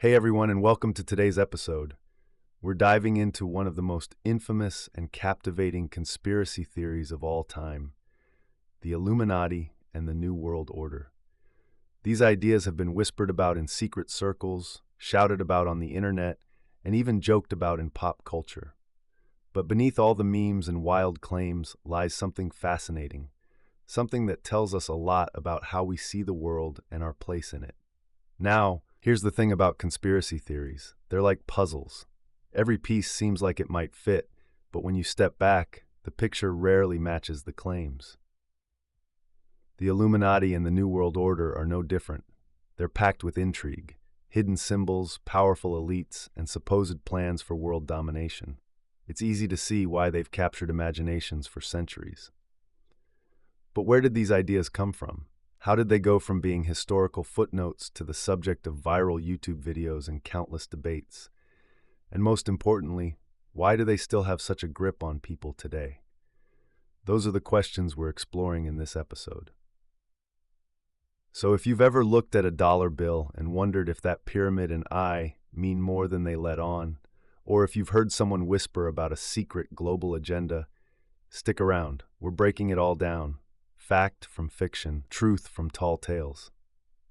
Hey everyone, and welcome to today's episode. We're diving into one of the most infamous and captivating conspiracy theories of all time, the Illuminati and the New World Order. These ideas have been whispered about in secret circles, shouted about on the internet, and even joked about in pop culture. But beneath all the memes and wild claims lies something fascinating, something that tells us a lot about how we see the world and our place in it. Now, here's the thing about conspiracy theories. They're like puzzles. Every piece seems like it might fit, but when you step back, the picture rarely matches the claims. The Illuminati and the New World Order are no different. They're packed with intrigue, hidden symbols, powerful elites, and supposed plans for world domination. It's easy to see why they've captured imaginations for centuries. But where did these ideas come from? How did they go from being historical footnotes to the subject of viral YouTube videos and countless debates? And most importantly, why do they still have such a grip on people today? Those are the questions we're exploring in this episode. So if you've ever looked at a dollar bill and wondered if that pyramid and eye mean more than they let on, or if you've heard someone whisper about a secret global agenda, stick around. We're breaking it all down. Fact from fiction, truth from tall tales.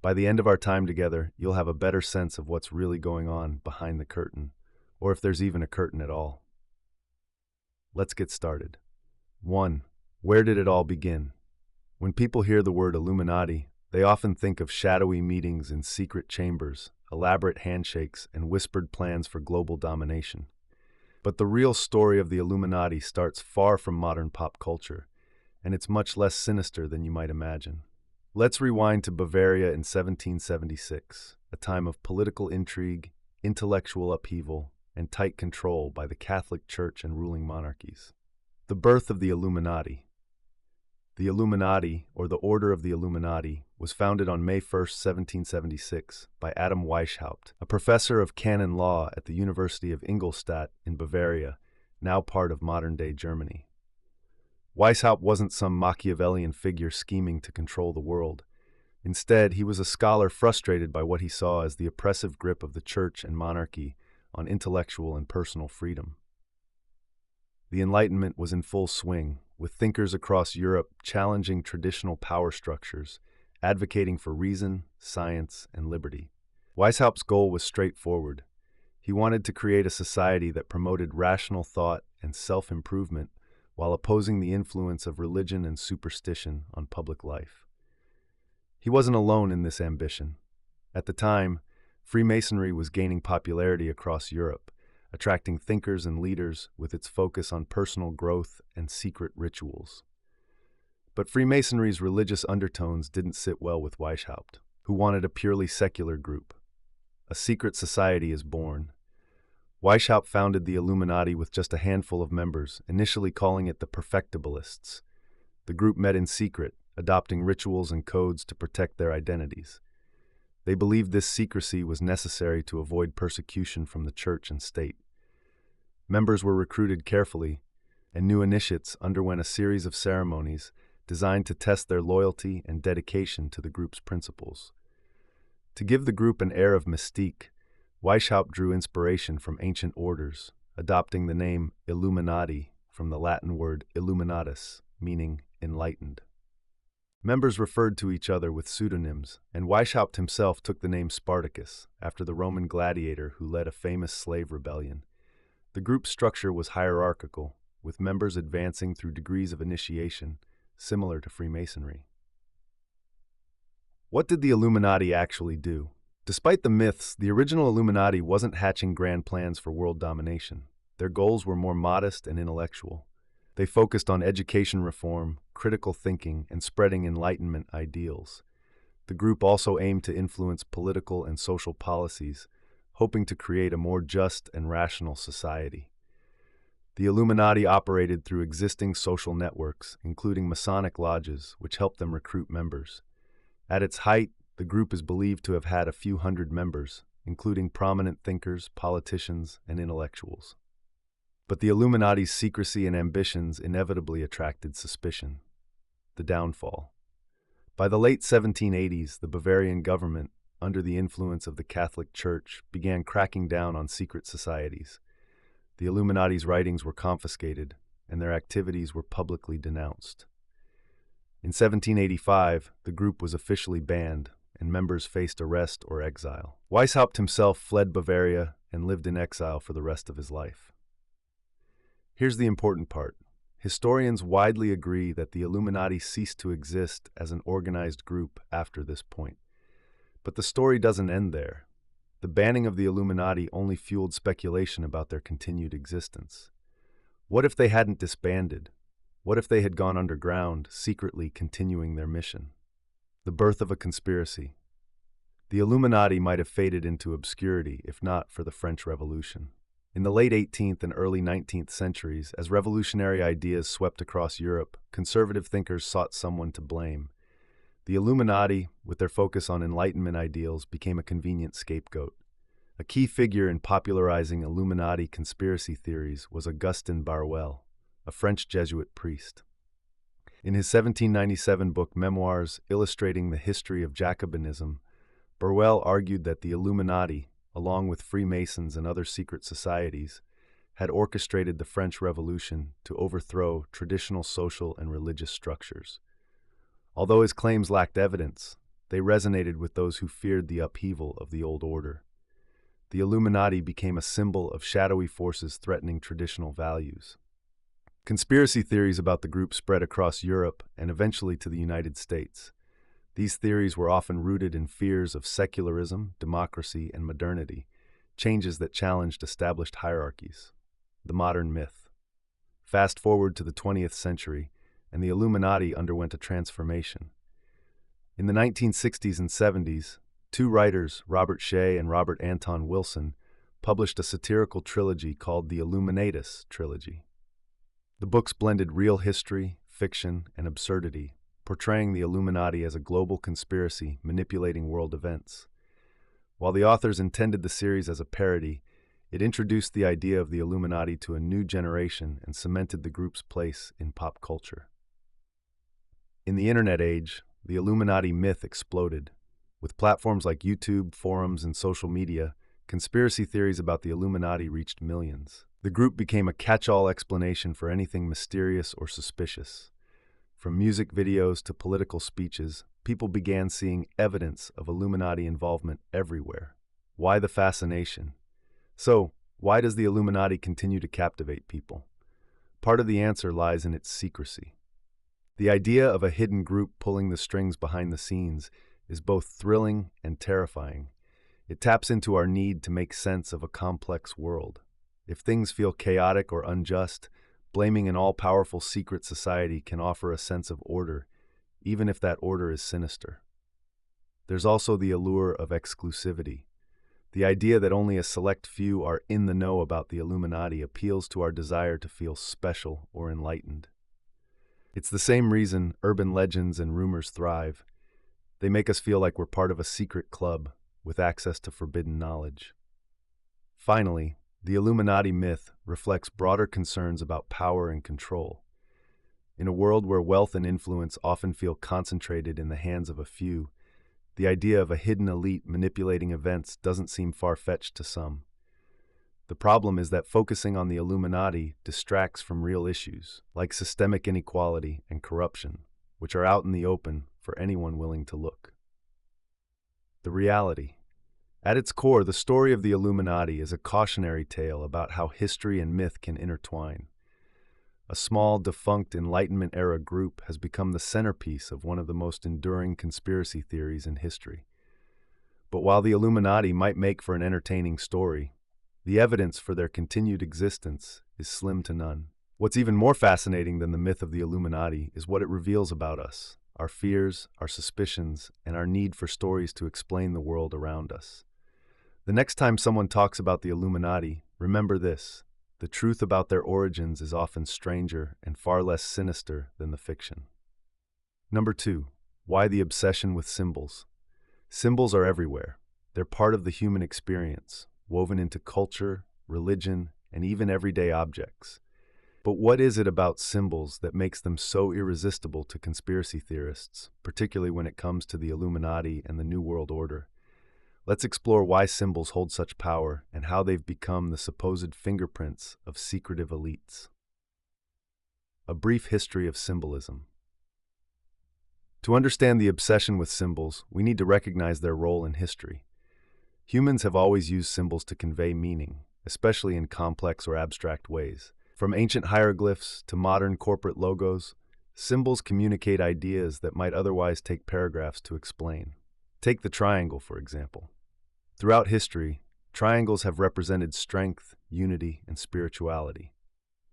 By the end of our time together, you'll have a better sense of what's really going on behind the curtain, or if there's even a curtain at all. Let's get started. 1. Where did it all begin? When people hear the word Illuminati, they often think of shadowy meetings in secret chambers, elaborate handshakes, and whispered plans for global domination. But the real story of the Illuminati starts far from modern pop culture, and it's much less sinister than you might imagine. Let's rewind to Bavaria in 1776, a time of political intrigue, intellectual upheaval, and tight control by the Catholic Church and ruling monarchies. The birth of the Illuminati. The Illuminati, or the Order of the Illuminati, was founded on May 1, 1776, by Adam Weishaupt, a professor of canon law at the University of Ingolstadt in Bavaria, now part of modern-day Germany. Weishaupt wasn't some Machiavellian figure scheming to control the world. Instead, he was a scholar frustrated by what he saw as the oppressive grip of the church and monarchy on intellectual and personal freedom. The Enlightenment was in full swing, with thinkers across Europe challenging traditional power structures, advocating for reason, science, and liberty. Weishaupt's goal was straightforward. He wanted to create a society that promoted rational thought and self-improvement while opposing the influence of religion and superstition on public life. He wasn't alone in this ambition. At the time, Freemasonry was gaining popularity across Europe, attracting thinkers and leaders with its focus on personal growth and secret rituals. But Freemasonry's religious undertones didn't sit well with Weishaupt, who wanted a purely secular group. A secret society is born. Weishaupt founded the Illuminati with just a handful of members, initially calling it the Perfectibilists. The group met in secret, adopting rituals and codes to protect their identities. They believed this secrecy was necessary to avoid persecution from the church and state. Members were recruited carefully, and new initiates underwent a series of ceremonies designed to test their loyalty and dedication to the group's principles. To give the group an air of mystique, Weishaupt drew inspiration from ancient orders, adopting the name Illuminati from the Latin word illuminatus, meaning enlightened. Members referred to each other with pseudonyms, and Weishaupt himself took the name Spartacus, after the Roman gladiator who led a famous slave rebellion. The group's structure was hierarchical, with members advancing through degrees of initiation, similar to Freemasonry. What did the Illuminati actually do? Despite the myths, the original Illuminati wasn't hatching grand plans for world domination. Their goals were more modest and intellectual. They focused on education reform, critical thinking, and spreading Enlightenment ideals. The group also aimed to influence political and social policies, hoping to create a more just and rational society. The Illuminati operated through existing social networks, including Masonic lodges, which helped them recruit members. At its height, the group is believed to have had a few hundred members, including prominent thinkers, politicians, and intellectuals. But the Illuminati's secrecy and ambitions inevitably attracted suspicion. The downfall. By the late 1780s, the Bavarian government, under the influence of the Catholic Church, began cracking down on secret societies. The Illuminati's writings were confiscated, and their activities were publicly denounced. In 1785, the group was officially banned, and members faced arrest or exile. Weishaupt himself fled Bavaria and lived in exile for the rest of his life. Here's the important part. Historians widely agree that the Illuminati ceased to exist as an organized group after this point. But the story doesn't end there. The banning of the Illuminati only fueled speculation about their continued existence. What if they hadn't disbanded? What if they had gone underground, secretly continuing their mission? The birth of a conspiracy. The Illuminati might have faded into obscurity if not for the French Revolution. In the late 18th and early 19th centuries, as revolutionary ideas swept across Europe, conservative thinkers sought someone to blame. The Illuminati, with their focus on Enlightenment ideals, became a convenient scapegoat. A key figure in popularizing Illuminati conspiracy theories was Augustin Barruel, a French Jesuit priest. In his 1797 book Memoirs illustrating the history of Jacobinism, Barruel argued that the Illuminati, along with Freemasons and other secret societies, had orchestrated the French Revolution to overthrow traditional social and religious structures. Although his claims lacked evidence, they resonated with those who feared the upheaval of the old order. The Illuminati became a symbol of shadowy forces threatening traditional values. Conspiracy theories about the group spread across Europe and eventually to the United States. These theories were often rooted in fears of secularism, democracy, and modernity, changes that challenged established hierarchies. The modern myth. Fast forward to the 20th century, and the Illuminati underwent a transformation. In the 1960s and 70s, two writers, Robert Shea and Robert Anton Wilson, published a satirical trilogy called the Illuminatus trilogy. The books blended real history, fiction, and absurdity, portraying the Illuminati as a global conspiracy manipulating world events. While the authors intended the series as a parody, it introduced the idea of the Illuminati to a new generation and cemented the group's place in pop culture. In the internet age, the Illuminati myth exploded. With platforms like YouTube, forums, and social media, conspiracy theories about the Illuminati reached millions. The group became a catch-all explanation for anything mysterious or suspicious. From music videos to political speeches, people began seeing evidence of Illuminati involvement everywhere. Why the fascination? So, why does the Illuminati continue to captivate people? Part of the answer lies in its secrecy. The idea of a hidden group pulling the strings behind the scenes is both thrilling and terrifying. It taps into our need to make sense of a complex world. If things feel chaotic or unjust, blaming an all-powerful secret society can offer a sense of order, even if that order is sinister. There's also the allure of exclusivity. The idea that only a select few are in the know about the Illuminati appeals to our desire to feel special or enlightened. It's the same reason urban legends and rumors thrive. They make us feel like we're part of a secret club with access to forbidden knowledge. Finally, the Illuminati myth reflects broader concerns about power and control. In a world where wealth and influence often feel concentrated in the hands of a few, the idea of a hidden elite manipulating events doesn't seem far-fetched to some. The problem is that focusing on the Illuminati distracts from real issues, like systemic inequality and corruption, which are out in the open for anyone willing to look. The reality. At its core, the story of the Illuminati is a cautionary tale about how history and myth can intertwine. A small, defunct Enlightenment-era group has become the centerpiece of one of the most enduring conspiracy theories in history. But while the Illuminati might make for an entertaining story, the evidence for their continued existence is slim to none. What's even more fascinating than the myth of the Illuminati is what it reveals about us, our fears, our suspicions, and our need for stories to explain the world around us. The next time someone talks about the Illuminati, remember this: the truth about their origins is often stranger and far less sinister than the fiction. Number 2. Why the obsession with symbols? Symbols are everywhere. They're part of the human experience, woven into culture, religion, and even everyday objects. But what is it about symbols that makes them so irresistible to conspiracy theorists, particularly when it comes to the Illuminati and the New World Order? Let's explore why symbols hold such power and how they've become the supposed fingerprints of secretive elites. A brief history of symbolism. To understand the obsession with symbols, we need to recognize their role in history. Humans have always used symbols to convey meaning, especially in complex or abstract ways. From ancient hieroglyphs to modern corporate logos, symbols communicate ideas that might otherwise take paragraphs to explain. Take the triangle, for example. Throughout history, triangles have represented strength, unity, and spirituality.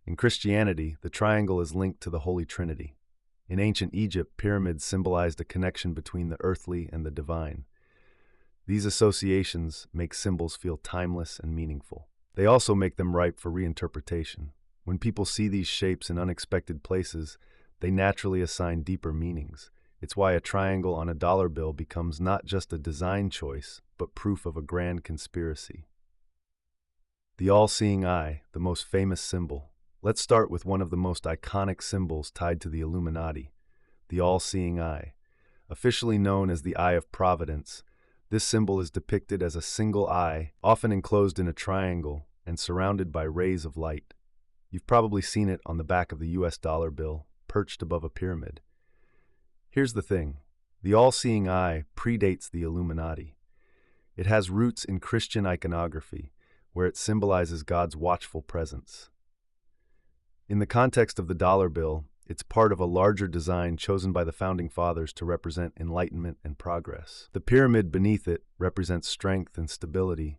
In Christianity, the triangle is linked to the Holy Trinity. In ancient Egypt, pyramids symbolized a connection between the earthly and the divine. These associations make symbols feel timeless and meaningful. They also make them ripe for reinterpretation. When people see these shapes in unexpected places, they naturally assign deeper meanings. It's why a triangle on a dollar bill becomes not just a design choice, but proof of a grand conspiracy. The all-seeing eye, the most famous symbol. Let's start with one of the most iconic symbols tied to the Illuminati, the all-seeing eye. Officially known as the Eye of Providence, this symbol is depicted as a single eye, often enclosed in a triangle and surrounded by rays of light. You've probably seen it on the back of the US dollar bill, perched above a pyramid. Here's the thing. The all-seeing eye predates the Illuminati. It has roots in Christian iconography, where it symbolizes God's watchful presence. In the context of the dollar bill, it's part of a larger design chosen by the Founding Fathers to represent enlightenment and progress. The pyramid beneath it represents strength and stability,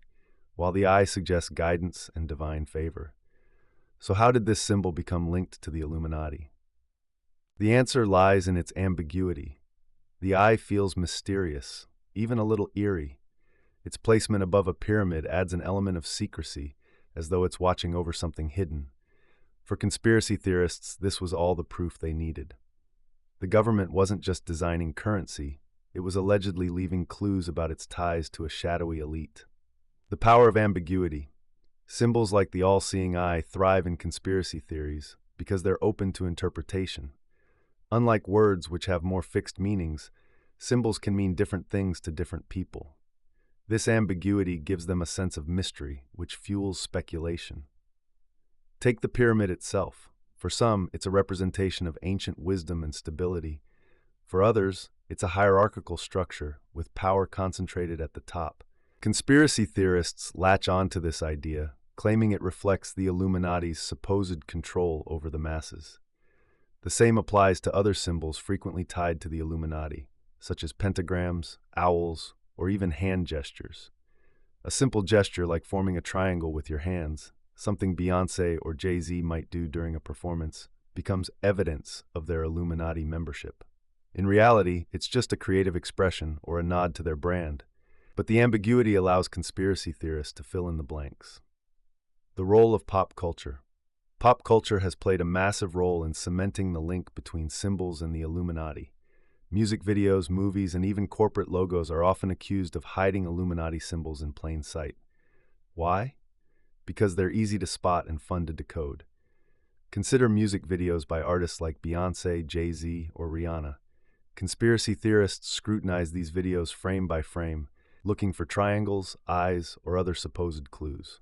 while the eye suggests guidance and divine favor. So how did this symbol become linked to the Illuminati? The answer lies in its ambiguity. The eye feels mysterious, even a little eerie. Its placement above a pyramid adds an element of secrecy, as though it's watching over something hidden. For conspiracy theorists, this was all the proof they needed. The government wasn't just designing currency, it was allegedly leaving clues about its ties to a shadowy elite. The power of ambiguity. Symbols like the all-seeing eye thrive in conspiracy theories because they're open to interpretation. Unlike words which have more fixed meanings, symbols can mean different things to different people. This ambiguity gives them a sense of mystery, which fuels speculation. Take the pyramid itself. For some, it's a representation of ancient wisdom and stability. For others, it's a hierarchical structure with power concentrated at the top. Conspiracy theorists latch onto this idea, claiming it reflects the Illuminati's supposed control over the masses. The same applies to other symbols frequently tied to the Illuminati, such as pentagrams, owls, or even hand gestures. A simple gesture like forming a triangle with your hands, something Beyoncé or Jay-Z might do during a performance, becomes evidence of their Illuminati membership. In reality, it's just a creative expression or a nod to their brand, but the ambiguity allows conspiracy theorists to fill in the blanks. The role of pop culture. Pop culture has played a massive role in cementing the link between symbols and the Illuminati. Music videos, movies, and even corporate logos are often accused of hiding Illuminati symbols in plain sight. Why? Because they're easy to spot and fun to decode. Consider music videos by artists like Beyoncé, Jay-Z, or Rihanna. Conspiracy theorists scrutinize these videos frame by frame, looking for triangles, eyes, or other supposed clues.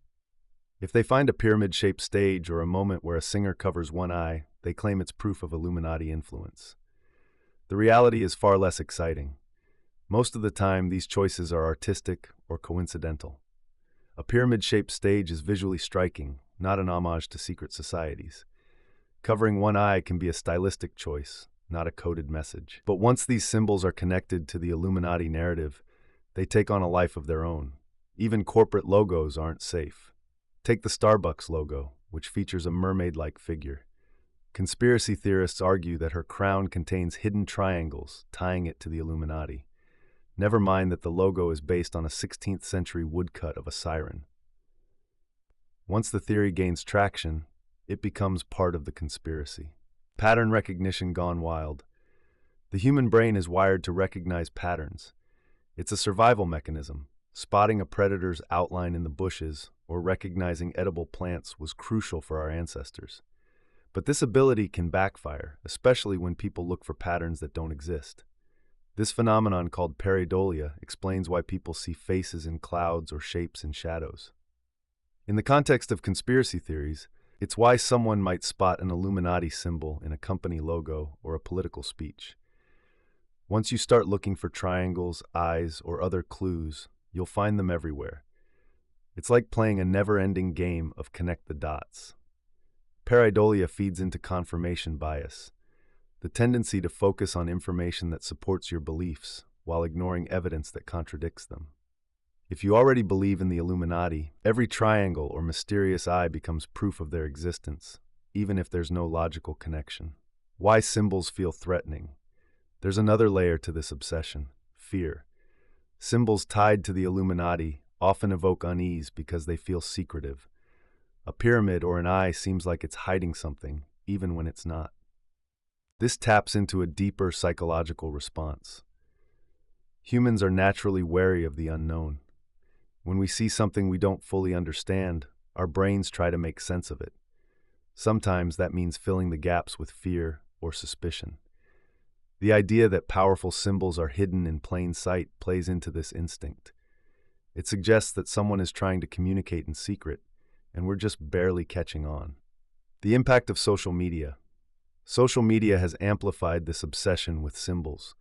If they find a pyramid-shaped stage or a moment where a singer covers one eye, they claim it's proof of Illuminati influence. The reality is far less exciting. Most of the time, these choices are artistic or coincidental. A pyramid-shaped stage is visually striking, not an homage to secret societies. Covering one eye can be a stylistic choice, not a coded message. But once these symbols are connected to the Illuminati narrative, they take on a life of their own. Even corporate logos aren't safe. Take the Starbucks logo, which features a mermaid-like figure. Conspiracy theorists argue that her crown contains hidden triangles, tying it to the Illuminati. Never mind that the logo is based on a 16th century woodcut of a siren. Once the theory gains traction, it becomes part of the conspiracy. Pattern recognition gone wild. The human brain is wired to recognize patterns. It's a survival mechanism. Spotting a predator's outline in the bushes or recognizing edible plants was crucial for our ancestors. But this ability can backfire, especially when people look for patterns that don't exist. This phenomenon, called pareidolia, explains why people see faces in clouds or shapes in shadows. In the context of conspiracy theories, it's why someone might spot an Illuminati symbol in a company logo or a political speech. Once you start looking for triangles, eyes, or other clues, you'll find them everywhere. It's like playing a never-ending game of connect the dots. Pareidolia feeds into confirmation bias, the tendency to focus on information that supports your beliefs while ignoring evidence that contradicts them. If you already believe in the Illuminati, every triangle or mysterious eye becomes proof of their existence, even if there's no logical connection. Why symbols feel threatening? There's another layer to this obsession: fear. Symbols tied to the Illuminati often evoke unease because they feel secretive. A pyramid or an eye seems like it's hiding something, even when it's not. This taps into a deeper psychological response. Humans are naturally wary of the unknown. When we see something we don't fully understand, our brains try to make sense of it. Sometimes that means filling the gaps with fear or suspicion. The idea that powerful symbols are hidden in plain sight plays into this instinct. It suggests that someone is trying to communicate in secret, and we're just barely catching on. The impact of social media. Social media has amplified this obsession with symbols.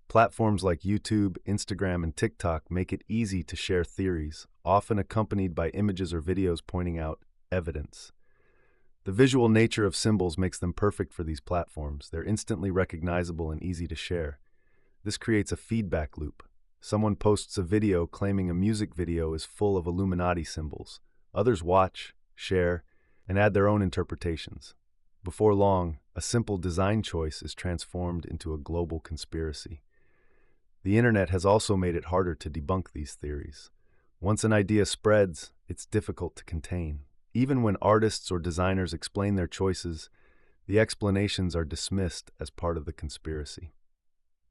Platforms like YouTube, Instagram, and TikTok make it easy to share theories, often accompanied by images or videos pointing out evidence. The visual nature of symbols makes them perfect for these platforms. They're instantly recognizable and easy to share. This creates a feedback loop. Someone posts a video claiming a music video is full of Illuminati symbols. Others watch, share, and add their own interpretations. Before long, a simple design choice is transformed into a global conspiracy. The internet has also made it harder to debunk these theories. Once an idea spreads, it's difficult to contain. Even when artists or designers explain their choices, the explanations are dismissed as part of the conspiracy.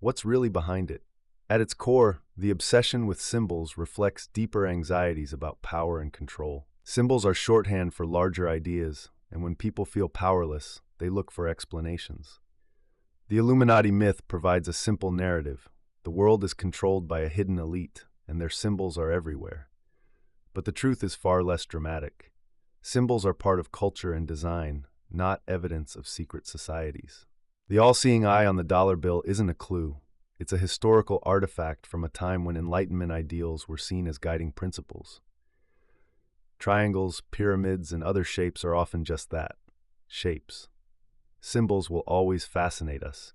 What's really behind it? At its core, the obsession with symbols reflects deeper anxieties about power and control. Symbols are shorthand for larger ideas, and when people feel powerless, they look for explanations. The Illuminati myth provides a simple narrative. The world is controlled by a hidden elite, and their symbols are everywhere. But the truth is far less dramatic. Symbols are part of culture and design, not evidence of secret societies. The all-seeing eye on the dollar bill isn't a clue. It's a historical artifact from a time when Enlightenment ideals were seen as guiding principles. Triangles, pyramids, and other shapes are often just that: shapes. Symbols will always fascinate us.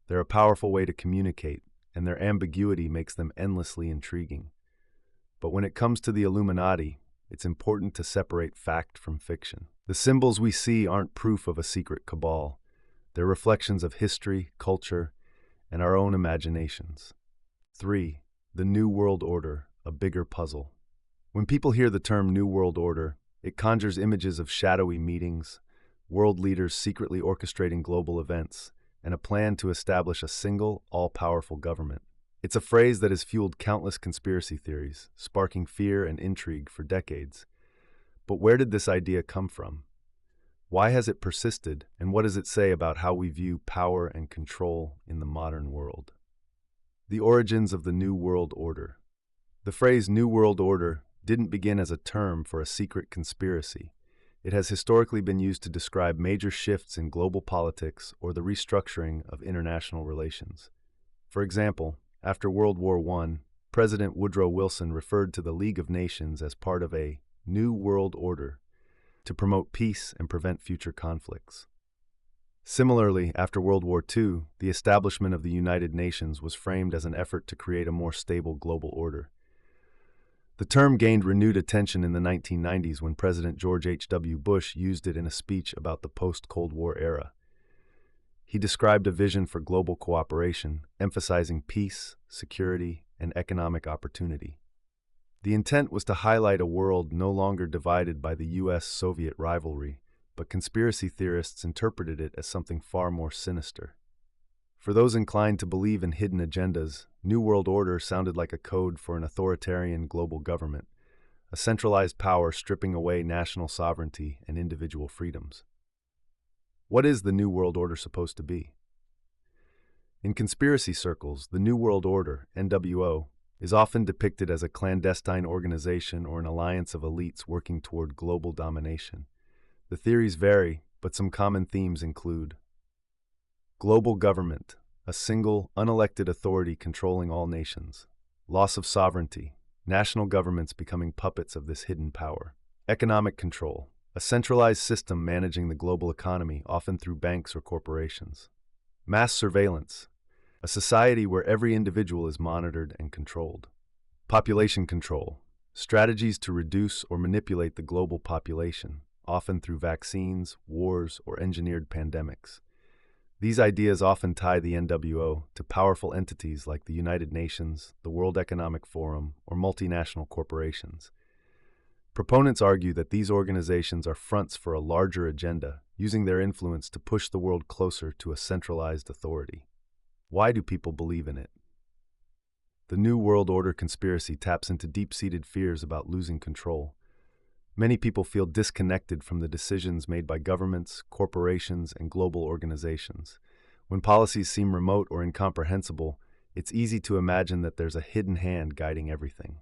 They're a powerful way to communicate, and their ambiguity makes them endlessly intriguing. But when it comes to the Illuminati, it's important to separate fact from fiction. The symbols we see aren't proof of a secret cabal. They're reflections of history, culture, and our own imaginations. 3. The New World Order, a bigger puzzle. When people hear the term New World Order, it conjures images of shadowy meetings, world leaders secretly orchestrating global events, and a plan to establish a single, all-powerful government. It's a phrase that has fueled countless conspiracy theories, sparking fear and intrigue for decades. But where did this idea come from? Why has it persisted, and what does it say about how we view power and control in the modern world? The origins of the New World Order. The phrase New World Order didn't begin as a term for a secret conspiracy. It has historically been used to describe major shifts in global politics or the restructuring of international relations. For example, after World War I, President Woodrow Wilson referred to the League of Nations as part of a New World Order to promote peace and prevent future conflicts. Similarly, after World War II, the establishment of the United Nations was framed as an effort to create a more stable global order. The term gained renewed attention in the 1990s when President George H.W. Bush used it in a speech about the post-Cold War era. He described a vision for global cooperation, emphasizing peace, security, and economic opportunity. The intent was to highlight a world no longer divided by the US-Soviet rivalry, but conspiracy theorists interpreted it as something far more sinister. For those inclined to believe in hidden agendas, New World Order sounded like a code for an authoritarian global government, a centralized power stripping away national sovereignty and individual freedoms. What is the New World Order supposed to be? In conspiracy circles, the New World Order, NWO, is often depicted as a clandestine organization or an alliance of elites working toward global domination. The theories vary, but some common themes include global government, a single, unelected authority controlling all nations. Loss of sovereignty, national governments becoming puppets of this hidden power. Economic control, a centralized system managing the global economy, often through banks or corporations. Mass surveillance, a society where every individual is monitored and controlled. Population control, strategies to reduce or manipulate the global population, often through vaccines, wars, or engineered pandemics. These ideas often tie the NWO to powerful entities like the United Nations, the World Economic Forum, or multinational corporations. Proponents argue that these organizations are fronts for a larger agenda, using their influence to push the world closer to a centralized authority. Why do people believe in it? The New World Order conspiracy taps into deep-seated fears about losing control. Many people feel disconnected from the decisions made by governments, corporations, and global organizations. When policies seem remote or incomprehensible, it's easy to imagine that there's a hidden hand guiding everything.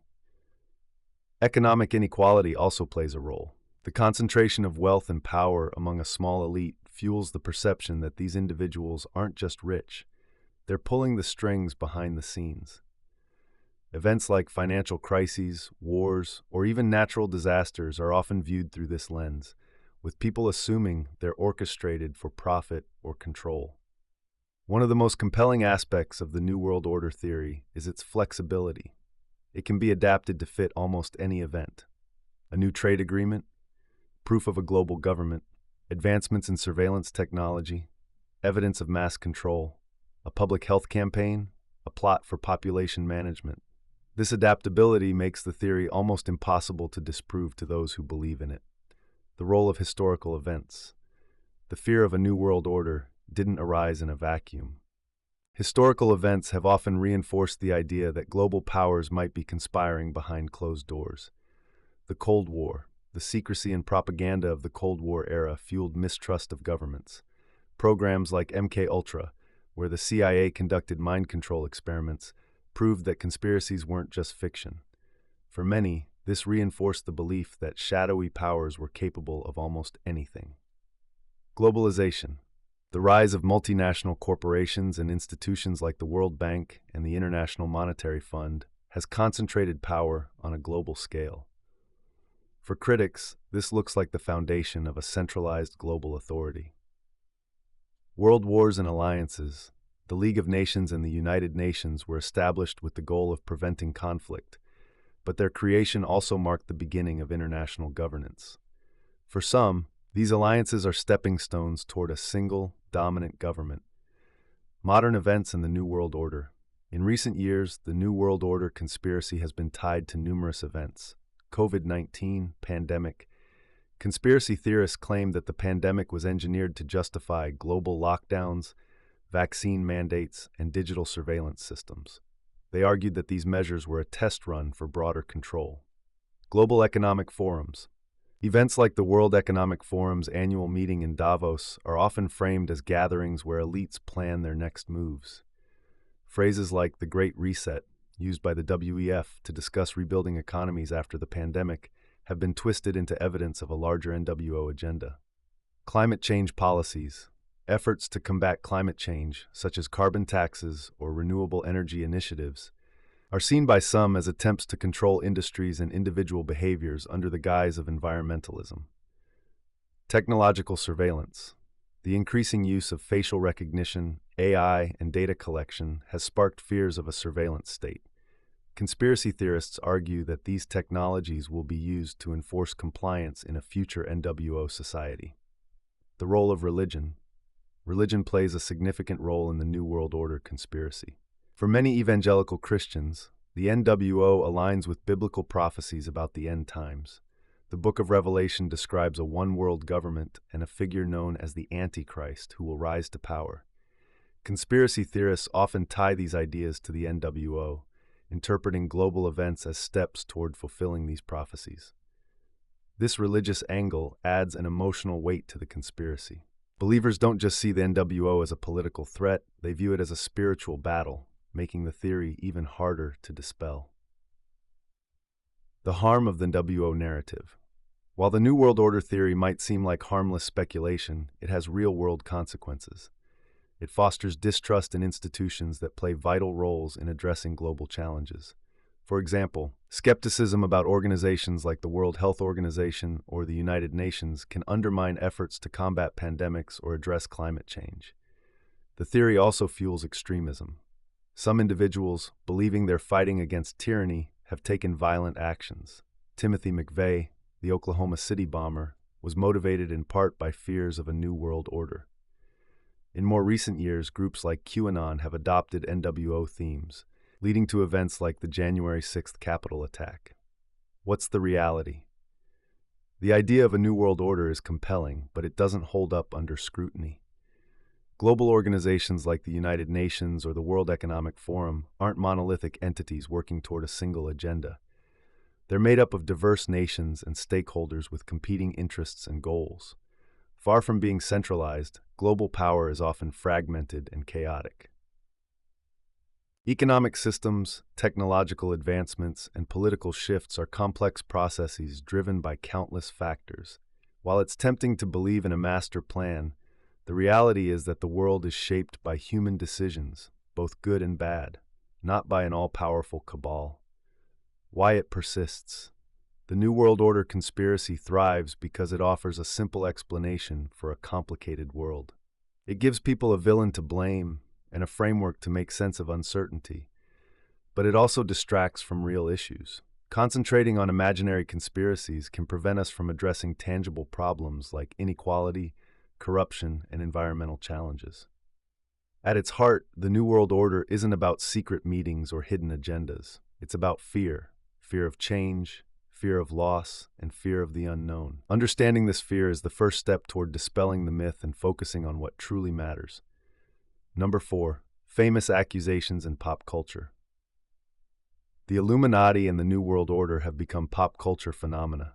Economic inequality also plays a role. The concentration of wealth and power among a small elite fuels the perception that these individuals aren't just rich, they're pulling the strings behind the scenes. Events like financial crises, wars, or even natural disasters are often viewed through this lens, with people assuming they're orchestrated for profit or control. One of the most compelling aspects of the New World Order theory is its flexibility. It can be adapted to fit almost any event. A new trade agreement, proof of a global government, advancements in surveillance technology, evidence of mass control, a public health campaign, a plot for population management. This adaptability makes the theory almost impossible to disprove to those who believe in it. The role of historical events. The fear of a new world order didn't arise in a vacuum. Historical events have often reinforced the idea that global powers might be conspiring behind closed doors. The Cold War, the secrecy and propaganda of the Cold War era fueled mistrust of governments. Programs like MKUltra, where the CIA conducted mind control experiments, proved that conspiracies weren't just fiction. For many, this reinforced the belief that shadowy powers were capable of almost anything. Globalization. The rise of multinational corporations and institutions like the World Bank and the International Monetary Fund has concentrated power on a global scale. For critics, this looks like the foundation of a centralized global authority. World wars and alliances. The League of Nations and the United Nations were established with the goal of preventing conflict, but their creation also marked the beginning of international governance. For some, these alliances are stepping stones toward a single, dominant government. Modern events in the New World Order. In recent years, the New World Order conspiracy has been tied to numerous events. COVID-19, pandemic. Conspiracy theorists claim that the pandemic was engineered to justify global lockdowns, vaccine mandates, and digital surveillance systems. They argued that these measures were a test run for broader control. Global economic forums. Events like the World Economic Forum's annual meeting in Davos are often framed as gatherings where elites plan their next moves. Phrases like the Great Reset, used by the WEF to discuss rebuilding economies after the pandemic, have been twisted into evidence of a larger NWO agenda. Climate change policies. Efforts to combat climate change, such as carbon taxes or renewable energy initiatives, are seen by some as attempts to control industries and individual behaviors under the guise of environmentalism. Technological surveillance. The increasing use of facial recognition, AI, and data collection has sparked fears of a surveillance state. Conspiracy theorists argue that these technologies will be used to enforce compliance in a future NWO society. The role of religion. Religion plays a significant role in the New World Order conspiracy. For many evangelical Christians, the NWO aligns with biblical prophecies about the end times. The Book of Revelation describes a one-world government and a figure known as the Antichrist who will rise to power. Conspiracy theorists often tie these ideas to the NWO, interpreting global events as steps toward fulfilling these prophecies. This religious angle adds an emotional weight to the conspiracy. Believers don't just see the NWO as a political threat, they view it as a spiritual battle, making the theory even harder to dispel. The harm of the NWO narrative. While the New World Order theory might seem like harmless speculation, it has real-world consequences. It fosters distrust in institutions that play vital roles in addressing global challenges. For example, skepticism about organizations like the World Health Organization or the United Nations can undermine efforts to combat pandemics or address climate change. The theory also fuels extremism. Some individuals, believing they're fighting against tyranny, have taken violent actions. Timothy McVeigh, the Oklahoma City bomber, was motivated in part by fears of a new world order. In more recent years, groups like QAnon have adopted NWO themes, leading to events like the January 6th Capitol attack. What's the reality? The idea of a new world order is compelling, but it doesn't hold up under scrutiny. Global organizations like the United Nations or the World Economic Forum aren't monolithic entities working toward a single agenda. They're made up of diverse nations and stakeholders with competing interests and goals. Far from being centralized, global power is often fragmented and chaotic. Economic systems, technological advancements, and political shifts are complex processes driven by countless factors. While it's tempting to believe in a master plan, the reality is that the world is shaped by human decisions, both good and bad, not by an all-powerful cabal. Why it persists. The New World Order conspiracy thrives because it offers a simple explanation for a complicated world. It gives people a villain to blame and a framework to make sense of uncertainty, but it also distracts from real issues. Concentrating on imaginary conspiracies can prevent us from addressing tangible problems like inequality, corruption, and environmental challenges. At its heart, the New World Order isn't about secret meetings or hidden agendas. It's about fear of change, fear of loss, and fear of the unknown. Understanding this fear is the first step toward dispelling the myth and focusing on what truly matters. Number 4. Famous accusations in pop culture. The Illuminati and the New World Order have become pop culture phenomena.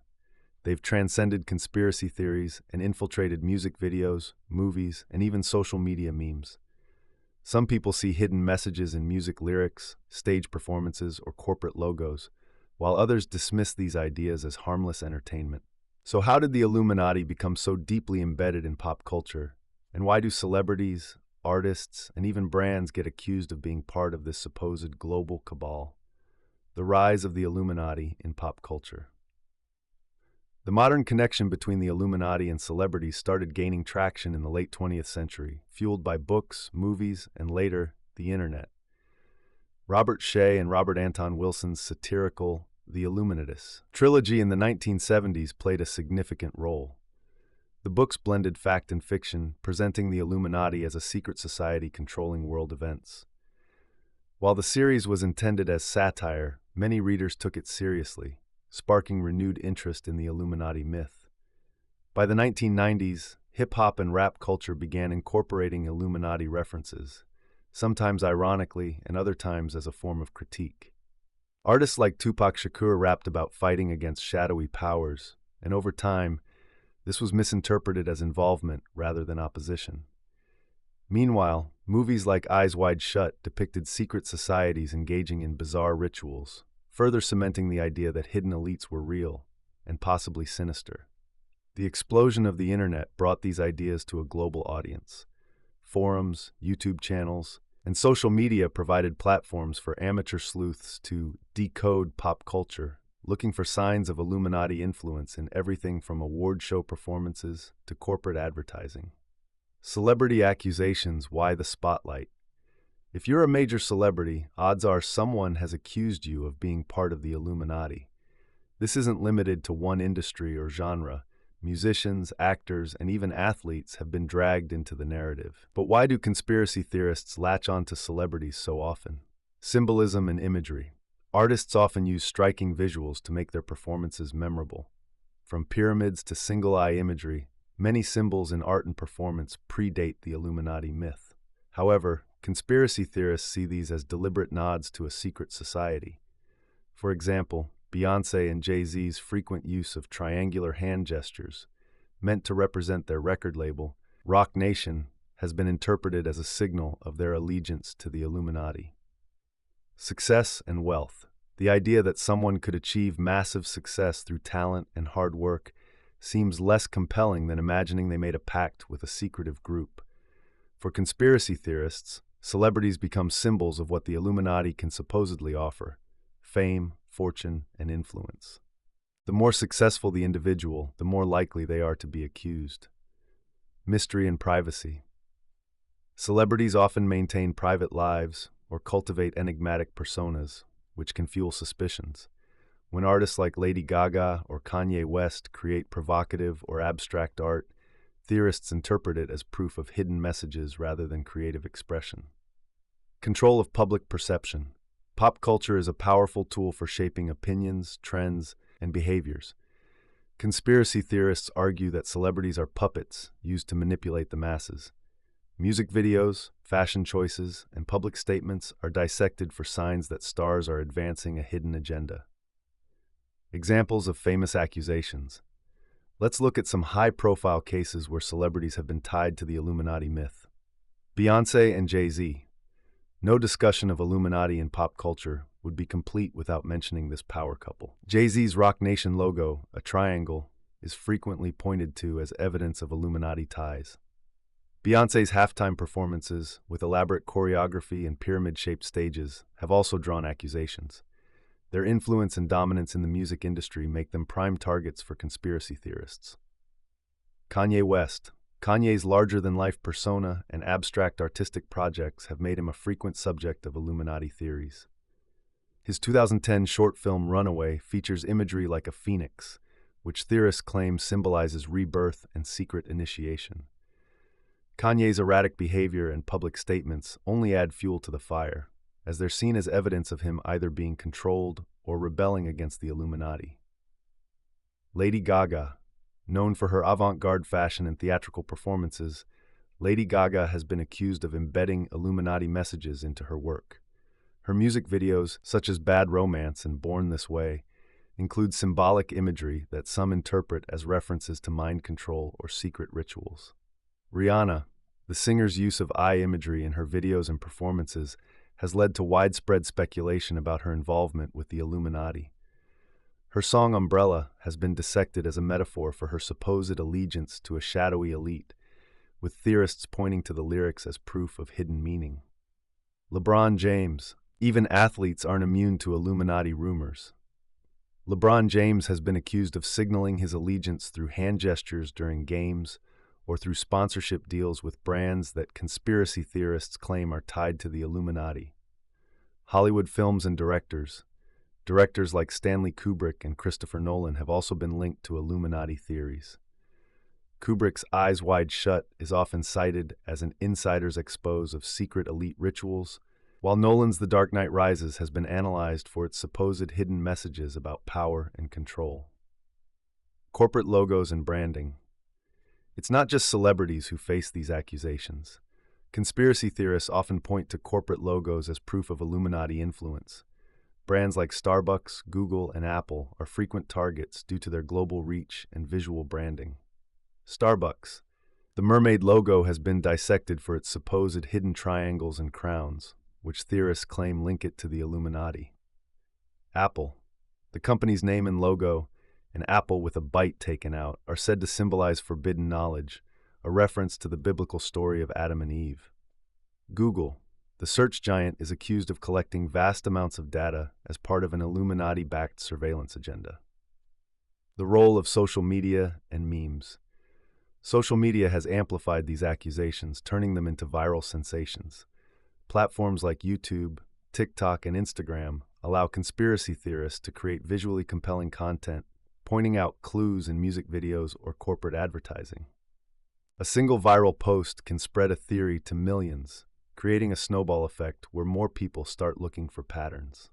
They've transcended conspiracy theories and infiltrated music videos, movies, and even social media memes. Some people see hidden messages in music lyrics, stage performances, or corporate logos, while others dismiss these ideas as harmless entertainment. So how did the Illuminati become so deeply embedded in pop culture? And why do celebrities, artists, and even brands get accused of being part of this supposed global cabal? The rise of the Illuminati in pop culture. The modern connection between the Illuminati and celebrities started gaining traction in the late 20th century, fueled by books, movies, and later, the internet. Robert Shea and Robert Anton Wilson's satirical The Illuminatus trilogy in the 1970s played a significant role. The books blended fact and fiction, presenting the Illuminati as a secret society controlling world events. While the series was intended as satire, many readers took it seriously, sparking renewed interest in the Illuminati myth. By the 1990s, hip-hop and rap culture began incorporating Illuminati references, sometimes ironically and other times as a form of critique. Artists like Tupac Shakur rapped about fighting against shadowy powers, and over time, this was misinterpreted as involvement rather than opposition. Meanwhile, movies like Eyes Wide Shut depicted secret societies engaging in bizarre rituals, further cementing the idea that hidden elites were real and possibly sinister. The explosion of the internet brought these ideas to a global audience. Forums, YouTube channels, and social media provided platforms for amateur sleuths to decode pop culture, looking for signs of Illuminati influence in everything from award show performances to corporate advertising. Celebrity accusations. Why the spotlight? If you're a major celebrity, odds are someone has accused you of being part of the Illuminati. This isn't limited to one industry or genre. Musicians, actors, and even athletes have been dragged into the narrative. But why do conspiracy theorists latch onto celebrities so often? Symbolism and imagery. Artists often use striking visuals to make their performances memorable. From pyramids to single-eye imagery, many symbols in art and performance predate the Illuminati myth. However, conspiracy theorists see these as deliberate nods to a secret society. For example, Beyoncé and Jay-Z's frequent use of triangular hand gestures, meant to represent their record label, Rock Nation has been interpreted as a signal of their allegiance to the Illuminati. Success and wealth. The idea that someone could achieve massive success through talent and hard work seems less compelling than imagining they made a pact with a secretive group. For conspiracy theorists, celebrities become symbols of what the Illuminati can supposedly offer: fame, fortune, and influence. The more successful the individual, the more likely they are to be accused. Mystery and privacy. Celebrities often maintain private lives or cultivate enigmatic personas, which can fuel suspicions. When artists like Lady Gaga or Kanye West create provocative or abstract art, theorists interpret it as proof of hidden messages rather than creative expression. Control of public perception. Pop culture is a powerful tool for shaping opinions, trends, and behaviors. Conspiracy theorists argue that celebrities are puppets used to manipulate the masses. Music videos, fashion choices, and public statements are dissected for signs that stars are advancing a hidden agenda. Examples of famous accusations. Let's look at some high-profile cases where celebrities have been tied to the Illuminati myth. Beyoncé and Jay-Z. No discussion of Illuminati in pop culture would be complete without mentioning this power couple. Jay-Z's Rock Nation logo, a triangle, is frequently pointed to as evidence of Illuminati ties. Beyoncé's halftime performances, with elaborate choreography and pyramid-shaped stages, have also drawn accusations. Their influence and dominance in the music industry make them prime targets for conspiracy theorists. Kanye West. Kanye's larger-than-life persona and abstract artistic projects have made him a frequent subject of Illuminati theories. His 2010 short film Runaway features imagery like a phoenix, which theorists claim symbolizes rebirth and secret initiation. Kanye's erratic behavior and public statements only add fuel to the fire, as they're seen as evidence of him either being controlled or rebelling against the Illuminati. Lady Gaga. Known for her avant-garde fashion and theatrical performances, Lady Gaga has been accused of embedding Illuminati messages into her work. Her music videos, such as Bad Romance and Born This Way, include symbolic imagery that some interpret as references to mind control or secret rituals. Rihanna. The singer's use of eye imagery in her videos and performances has led to widespread speculation about her involvement with the Illuminati. Her song Umbrella has been dissected as a metaphor for her supposed allegiance to a shadowy elite, with theorists pointing to the lyrics as proof of hidden meaning. LeBron James. Even athletes aren't immune to Illuminati rumors. LeBron James has been accused of signaling his allegiance through hand gestures during games or through sponsorship deals with brands that conspiracy theorists claim are tied to the Illuminati. Hollywood films and directors. Directors like Stanley Kubrick and Christopher Nolan have also been linked to Illuminati theories. Kubrick's Eyes Wide Shut is often cited as an insider's expose of secret elite rituals, while Nolan's The Dark Knight Rises has been analyzed for its supposed hidden messages about power and control. Corporate logos and branding. It's not just celebrities who face these accusations. Conspiracy theorists often point to corporate logos as proof of Illuminati influence. Brands like Starbucks, Google, and Apple are frequent targets due to their global reach and visual branding. Starbucks. The mermaid logo has been dissected for its supposed hidden triangles and crowns, which theorists claim link it to the Illuminati. Apple. The company's name and logo, an apple with a bite taken out, are said to symbolize forbidden knowledge, a reference to the biblical story of Adam and Eve. Google. The search giant is accused of collecting vast amounts of data as part of an Illuminati-backed surveillance agenda. The role of social media and memes. Social media has amplified these accusations, turning them into viral sensations. Platforms like YouTube, TikTok, and Instagram allow conspiracy theorists to create visually compelling content, pointing out clues in music videos or corporate advertising. A single viral post can spread a theory to millions, creating a snowball effect where more people start looking for patterns.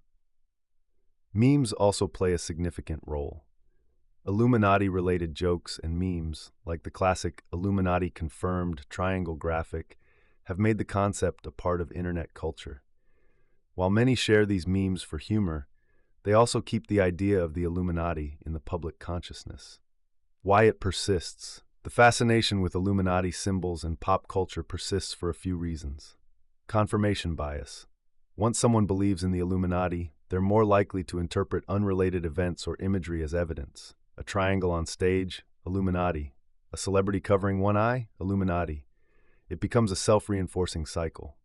Memes also play a significant role. Illuminati-related jokes and memes, like the classic Illuminati-confirmed triangle graphic, have made the concept a part of internet culture. While many share these memes for humor, they also keep the idea of the Illuminati in the public consciousness. Why it persists. The fascination with Illuminati symbols and pop culture persists for a few reasons. Confirmation bias. Once someone believes in the Illuminati, they're more likely to interpret unrelated events or imagery as evidence. A triangle on stage, Illuminati. A celebrity covering one eye, Illuminati. It becomes a self-reinforcing cycle.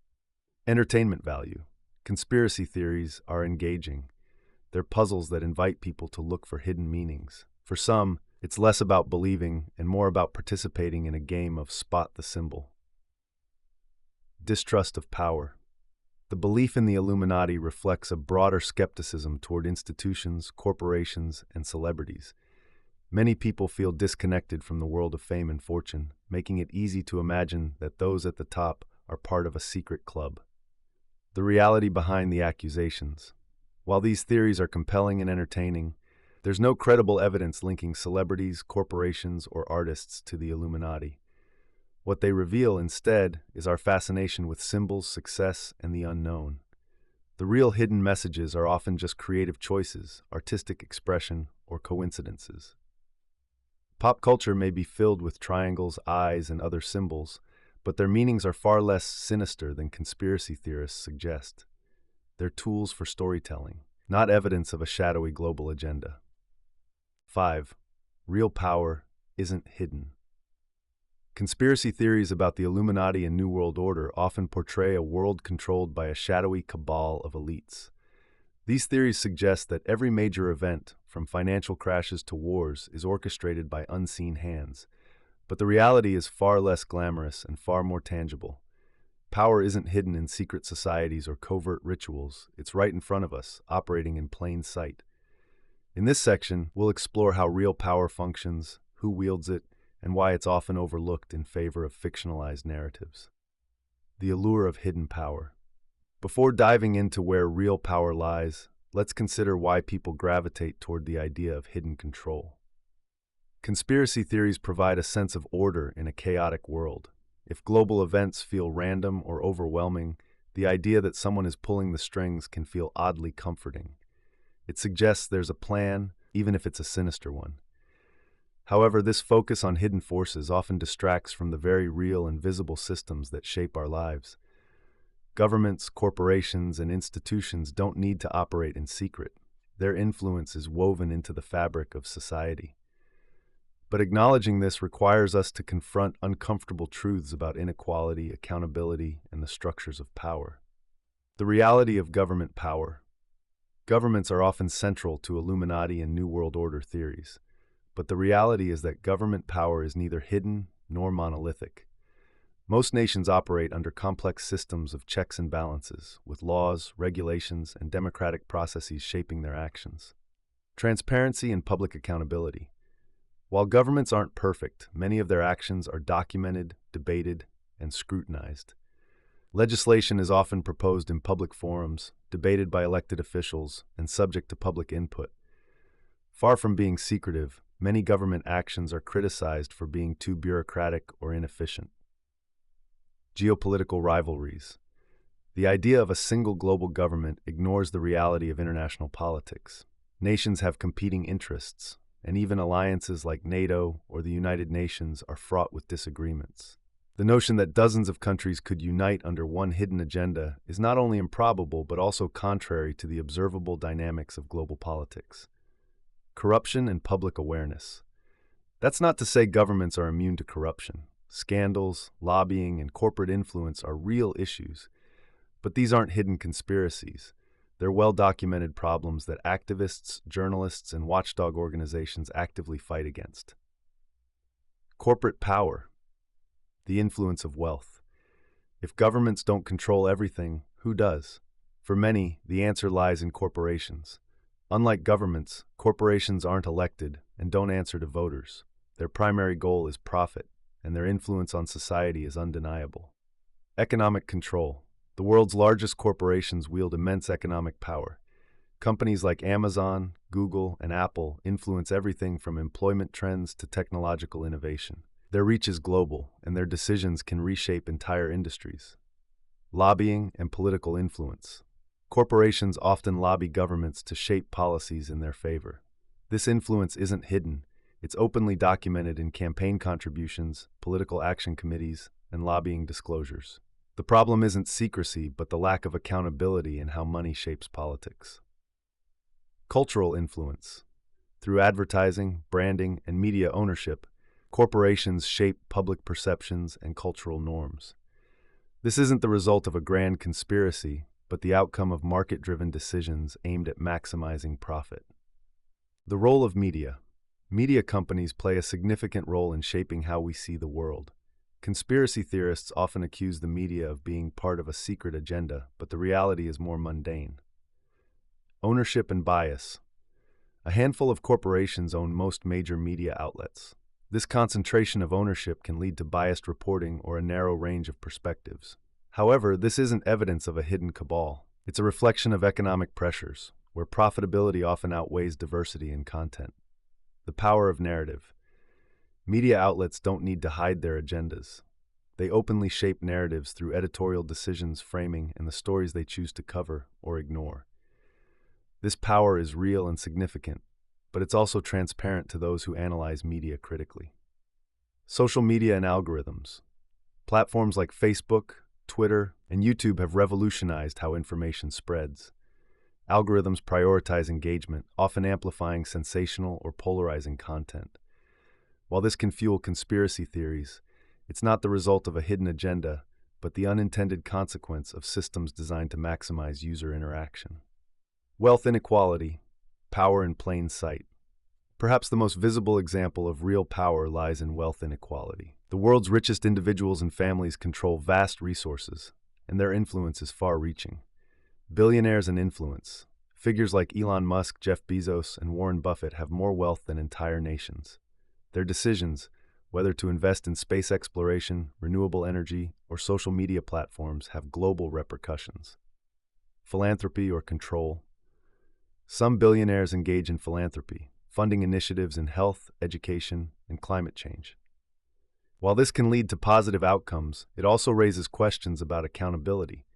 Entertainment value. Conspiracy theories are engaging. They're puzzles that invite people to look for hidden meanings. For some, it's less about believing and more about participating in a game of spot the symbol. Distrust of power. The belief in the Illuminati reflects a broader skepticism toward institutions, corporations, and celebrities. Many people feel disconnected from the world of fame and fortune, making it easy to imagine that those at the top are part of a secret club. The reality behind the accusations. While these theories are compelling and entertaining, there's no credible evidence linking celebrities, corporations, or artists to the Illuminati. What they reveal instead is our fascination with symbols, success, and the unknown. The real hidden messages are often just creative choices, artistic expression, or coincidences. Pop culture may be filled with triangles, eyes, and other symbols, but their meanings are far less sinister than conspiracy theorists suggest. They're tools for storytelling, not evidence of a shadowy global agenda. 5. Real power isn't hidden. Conspiracy theories about the Illuminati and New World Order often portray a world controlled by a shadowy cabal of elites. These theories suggest that every major event, from financial crashes to wars, is orchestrated by unseen hands. But the reality is far less glamorous and far more tangible. Power isn't hidden in secret societies or covert rituals. It's right in front of us, operating in plain sight. In this section, we'll explore how real power functions, who wields it, and why it's often overlooked in favor of fictionalized narratives. The allure of hidden power. Before diving into where real power lies, let's consider why people gravitate toward the idea of hidden control. Conspiracy theories provide a sense of order in a chaotic world. If global events feel random or overwhelming, the idea that someone is pulling the strings can feel oddly comforting. It suggests there's a plan, even if it's a sinister one. However, this focus on hidden forces often distracts from the very real and visible systems that shape our lives. Governments, corporations, and institutions don't need to operate in secret. Their influence is woven into the fabric of society. But acknowledging this requires us to confront uncomfortable truths about inequality, accountability, and the structures of power. The reality of government power. Governments are often central to Illuminati and New World Order theories, but the reality is that government power is neither hidden nor monolithic. Most nations operate under complex systems of checks and balances, with laws, regulations, and democratic processes shaping their actions. Transparency and public accountability. While governments aren't perfect, many of their actions are documented, debated, and scrutinized. Legislation is often proposed in public forums, debated by elected officials, and subject to public input. Far from being secretive, many government actions are criticized for being too bureaucratic or inefficient. Geopolitical rivalries. The idea of a single global government ignores the reality of international politics. Nations have competing interests, and even alliances like NATO or the United Nations are fraught with disagreements. The notion that dozens of countries could unite under one hidden agenda is not only improbable but also contrary to the observable dynamics of global politics. Corruption and public awareness. That's not to say governments are immune to corruption. Scandals, lobbying, and corporate influence are real issues, but these aren't hidden conspiracies. They're well-documented problems that activists, journalists, and watchdog organizations actively fight against. Corporate power. The influence of wealth. If governments don't control everything, who does? For many, the answer lies in corporations. Unlike governments, corporations aren't elected and don't answer to voters. Their primary goal is profit, and their influence on society is undeniable. Economic control. The world's largest corporations wield immense economic power. Companies like Amazon, Google, and Apple influence everything from employment trends to technological innovation. Their reach is global, and their decisions can reshape entire industries. Lobbying and political influence. Corporations often lobby governments to shape policies in their favor. This influence isn't hidden, It's openly documented in campaign contributions, political action committees, and lobbying disclosures. The problem isn't secrecy, but the lack of accountability in how money shapes politics. Cultural influence. Through advertising, branding, and media ownership, corporations shape public perceptions and cultural norms. This isn't the result of a grand conspiracy, but the outcome of market-driven decisions aimed at maximizing profit. The role of media. Media companies play a significant role in shaping how we see the world. Conspiracy theorists often accuse the media of being part of a secret agenda, but the reality is more mundane. Ownership and bias. A handful of corporations own most major media outlets. This concentration of ownership can lead to biased reporting or a narrow range of perspectives. However, this isn't evidence of a hidden cabal. It's a reflection of economic pressures, where profitability often outweighs diversity in content. The power of narrative. Media outlets don't need to hide their agendas. They openly shape narratives through editorial decisions, framing, and the stories they choose to cover or ignore. This power is real and significant, but it's also transparent to those who analyze media critically. Social media and algorithms. Platforms like Facebook, Twitter, and YouTube have revolutionized how information spreads. Algorithms prioritize engagement, often amplifying sensational or polarizing content. While this can fuel conspiracy theories, it's not the result of a hidden agenda, but the unintended consequence of systems designed to maximize user interaction. Wealth inequality, power in plain sight. Perhaps the most visible example of real power lies in wealth inequality. The world's richest individuals and families control vast resources, and their influence is far-reaching. Billionaires and influence. Figures like Elon Musk, Jeff Bezos, and Warren Buffett have more wealth than entire nations. Their decisions, whether to invest in space exploration, renewable energy, or social media platforms, have global repercussions. Philanthropy or control. Some billionaires engage in philanthropy, funding initiatives in health, education, and climate change. While this can lead to positive outcomes, it also raises questions about accountability.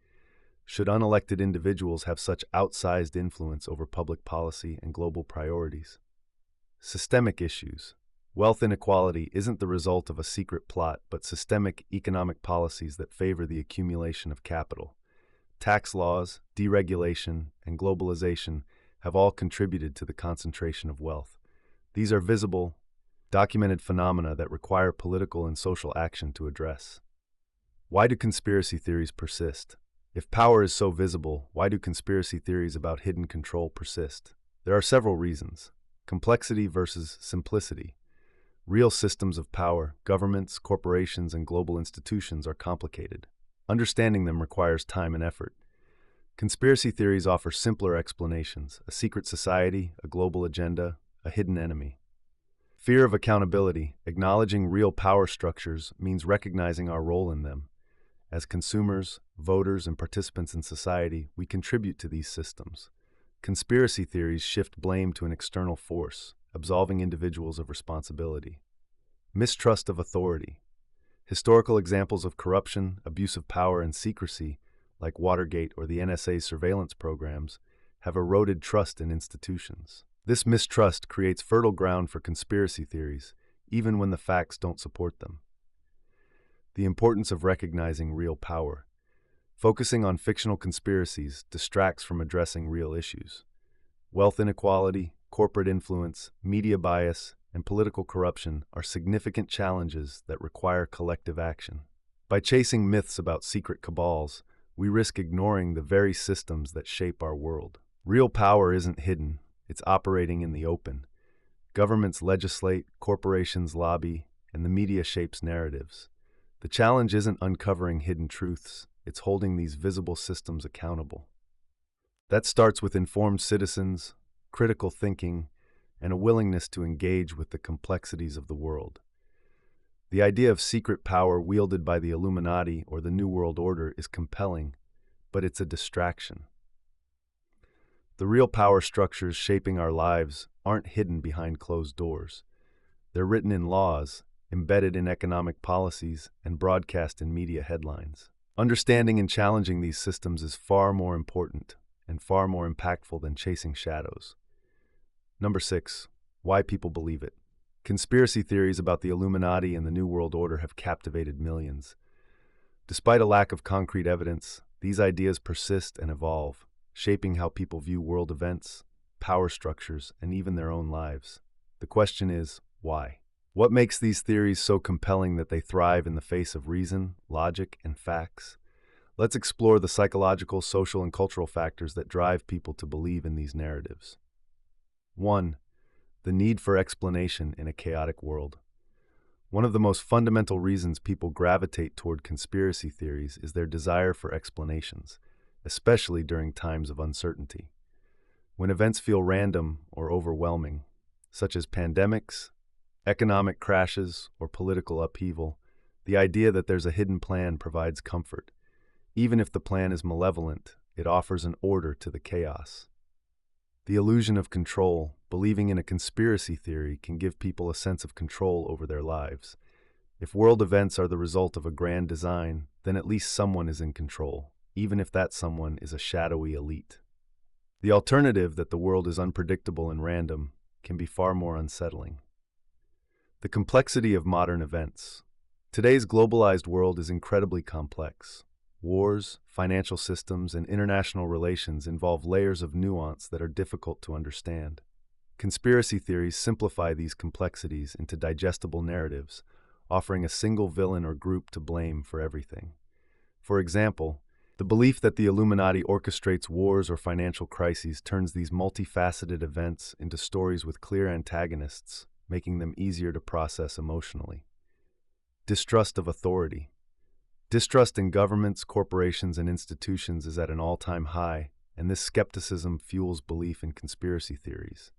Should unelected individuals have such outsized influence over public policy and global priorities? Systemic issues. Wealth inequality isn't the result of a secret plot, but systemic economic policies that favor the accumulation of capital. Tax laws, deregulation, and globalization have all contributed to the concentration of wealth. These are visible, documented phenomena that require political and social action to address. Why do conspiracy theories persist? If power is so visible, why do conspiracy theories about hidden control persist? There are several reasons. Complexity versus simplicity. Real systems of power, governments, corporations, and global institutions are complicated. Understanding them requires time and effort. Conspiracy theories offer simpler explanations: a secret society, a global agenda, a hidden enemy. Fear of accountability. Acknowledging real power structures means recognizing our role in them. As consumers, voters, and participants in society, we contribute to these systems. Conspiracy theories shift blame to an external force, absolving individuals of responsibility. Mistrust of authority. Historical examples of corruption, abuse of power, and secrecy, like Watergate or the NSA's surveillance programs, have eroded trust in institutions. This mistrust creates fertile ground for conspiracy theories, even when the facts don't support them. The importance of recognizing real power. Focusing on fictional conspiracies distracts from addressing real issues. Wealth inequality, corporate influence, media bias, and political corruption are significant challenges that require collective action. By chasing myths about secret cabals, we risk ignoring the very systems that shape our world. Real power isn't hidden, it's operating in the open. Governments legislate, corporations lobby, and the media shapes narratives. The challenge isn't uncovering hidden truths, it's holding these visible systems accountable. That starts with informed citizens, critical thinking, and a willingness to engage with the complexities of the world. The idea of secret power wielded by the Illuminati or the New World Order is compelling, but it's a distraction. The real power structures shaping our lives aren't hidden behind closed doors. They're written in laws, embedded in economic policies, and broadcast in media headlines. Understanding and challenging these systems is far more important and far more impactful than chasing shadows. Number 6. Why people believe it. Conspiracy theories about the Illuminati and the New World Order have captivated millions. Despite a lack of concrete evidence, these ideas persist and evolve, shaping how people view world events, power structures, and even their own lives. The question is, why? What makes these theories so compelling that they thrive in the face of reason, logic, and facts? Let's explore the psychological, social, and cultural factors that drive people to believe in these narratives. 1. The need for explanation in a chaotic world. One of the most fundamental reasons people gravitate toward conspiracy theories is their desire for explanations, especially during times of uncertainty. When events feel random or overwhelming, such as pandemics, economic crashes, or political upheaval, the idea that there's a hidden plan provides comfort. Even if the plan is malevolent, it offers an order to the chaos. The illusion of control, believing in a conspiracy theory, can give people a sense of control over their lives. If world events are the result of a grand design, then at least someone is in control, even if that someone is a shadowy elite. The alternative, that the world is unpredictable and random, can be far more unsettling. The complexity of modern events. Today's globalized world is incredibly complex. Wars, financial systems, and international relations involve layers of nuance that are difficult to understand. Conspiracy theories simplify these complexities into digestible narratives, offering a single villain or group to blame for everything. For example, the belief that the Illuminati orchestrates wars or financial crises turns these multifaceted events into stories with clear antagonists, making them easier to process emotionally. Distrust of authority. Distrust in governments, corporations, and institutions is at an all-time high, and this skepticism fuels belief in conspiracy theories.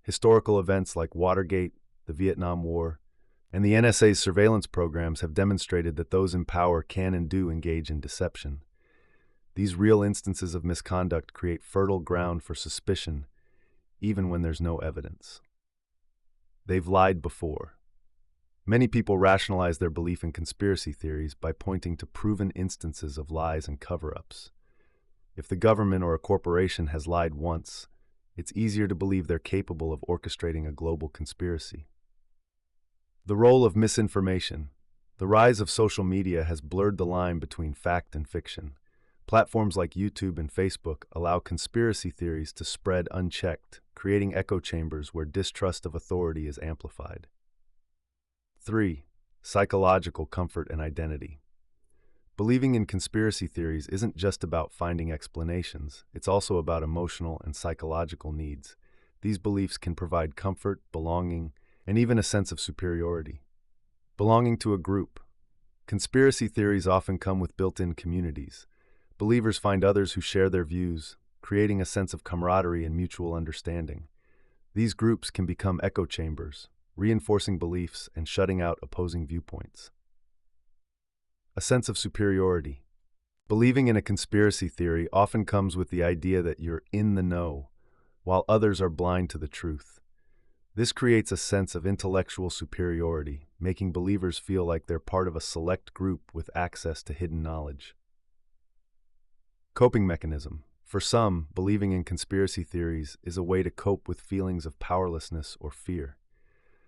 Historical events like Watergate, the Vietnam War, and the NSA's surveillance programs have demonstrated that those in power can and do engage in deception. These real instances of misconduct create fertile ground for suspicion, even when there's no evidence. They've lied before. Many people rationalize their belief in conspiracy theories by pointing to proven instances of lies and cover-ups. If the government or a corporation has lied once, it's easier to believe they're capable of orchestrating a global conspiracy. The role of misinformation. The rise of social media has blurred the line between fact and fiction. Platforms like YouTube and Facebook allow conspiracy theories to spread unchecked, creating echo chambers where distrust of authority is amplified. 3. Psychological comfort and identity. Believing in conspiracy theories isn't just about finding explanations, it's also about emotional and psychological needs. These beliefs can provide comfort, belonging, and even a sense of superiority. Belonging to a group. Conspiracy theories often come with built-in communities. Believers find others who share their views, creating a sense of camaraderie and mutual understanding. These groups can become echo chambers, reinforcing beliefs and shutting out opposing viewpoints. A sense of superiority. Believing in a conspiracy theory often comes with the idea that you're in the know, while others are blind to the truth. This creates a sense of intellectual superiority, making believers feel like they're part of a select group with access to hidden knowledge. Coping mechanism. For some, believing in conspiracy theories is a way to cope with feelings of powerlessness or fear.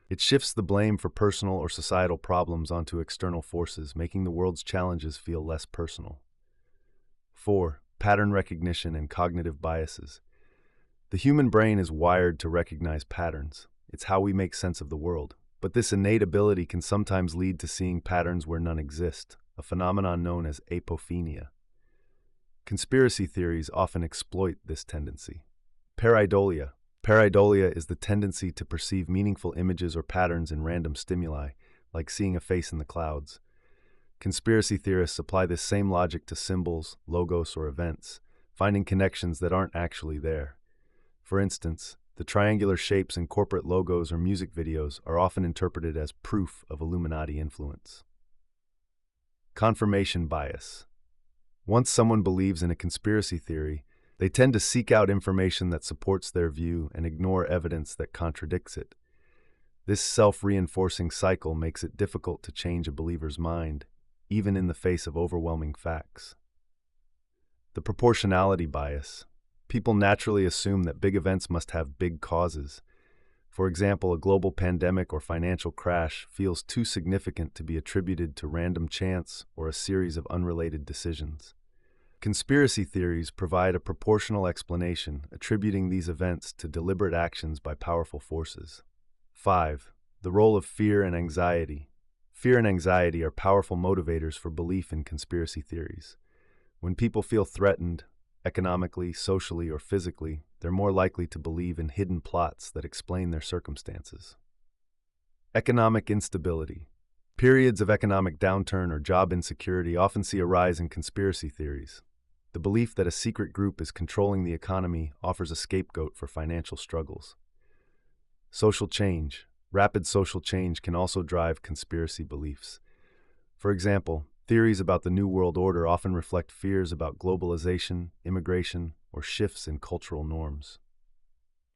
It shifts the blame for personal or societal problems onto external forces, making the world's challenges feel less personal. 4. Pattern recognition and cognitive biases. The human brain is wired to recognize patterns. It's how we make sense of the world. But this innate ability can sometimes lead to seeing patterns where none exist, a phenomenon known as apophenia. Conspiracy theories often exploit this tendency. Pareidolia. Pareidolia is the tendency to perceive meaningful images or patterns in random stimuli, like seeing a face in the clouds. Conspiracy theorists apply this same logic to symbols, logos, or events, finding connections that aren't actually there. For instance, the triangular shapes in corporate logos or music videos are often interpreted as proof of Illuminati influence. Confirmation bias. Once someone believes in a conspiracy theory, they tend to seek out information that supports their view and ignore evidence that contradicts it. This self-reinforcing cycle makes it difficult to change a believer's mind, even in the face of overwhelming facts. The proportionality bias. People naturally assume that big events must have big causes. For example, a global pandemic or financial crash feels too significant to be attributed to random chance or a series of unrelated decisions. Conspiracy theories provide a proportional explanation, attributing these events to deliberate actions by powerful forces. 5. The role of fear and anxiety. Fear and anxiety are powerful motivators for belief in conspiracy theories. When people feel threatened, economically, socially, or physically, they're more likely to believe in hidden plots that explain their circumstances. Economic instability. Periods of economic downturn or job insecurity often see a rise in conspiracy theories. The belief that a secret group is controlling the economy offers a scapegoat for financial struggles. Social change. Rapid social change can also drive conspiracy beliefs. For example, theories about the New World Order often reflect fears about globalization, immigration, or shifts in cultural norms.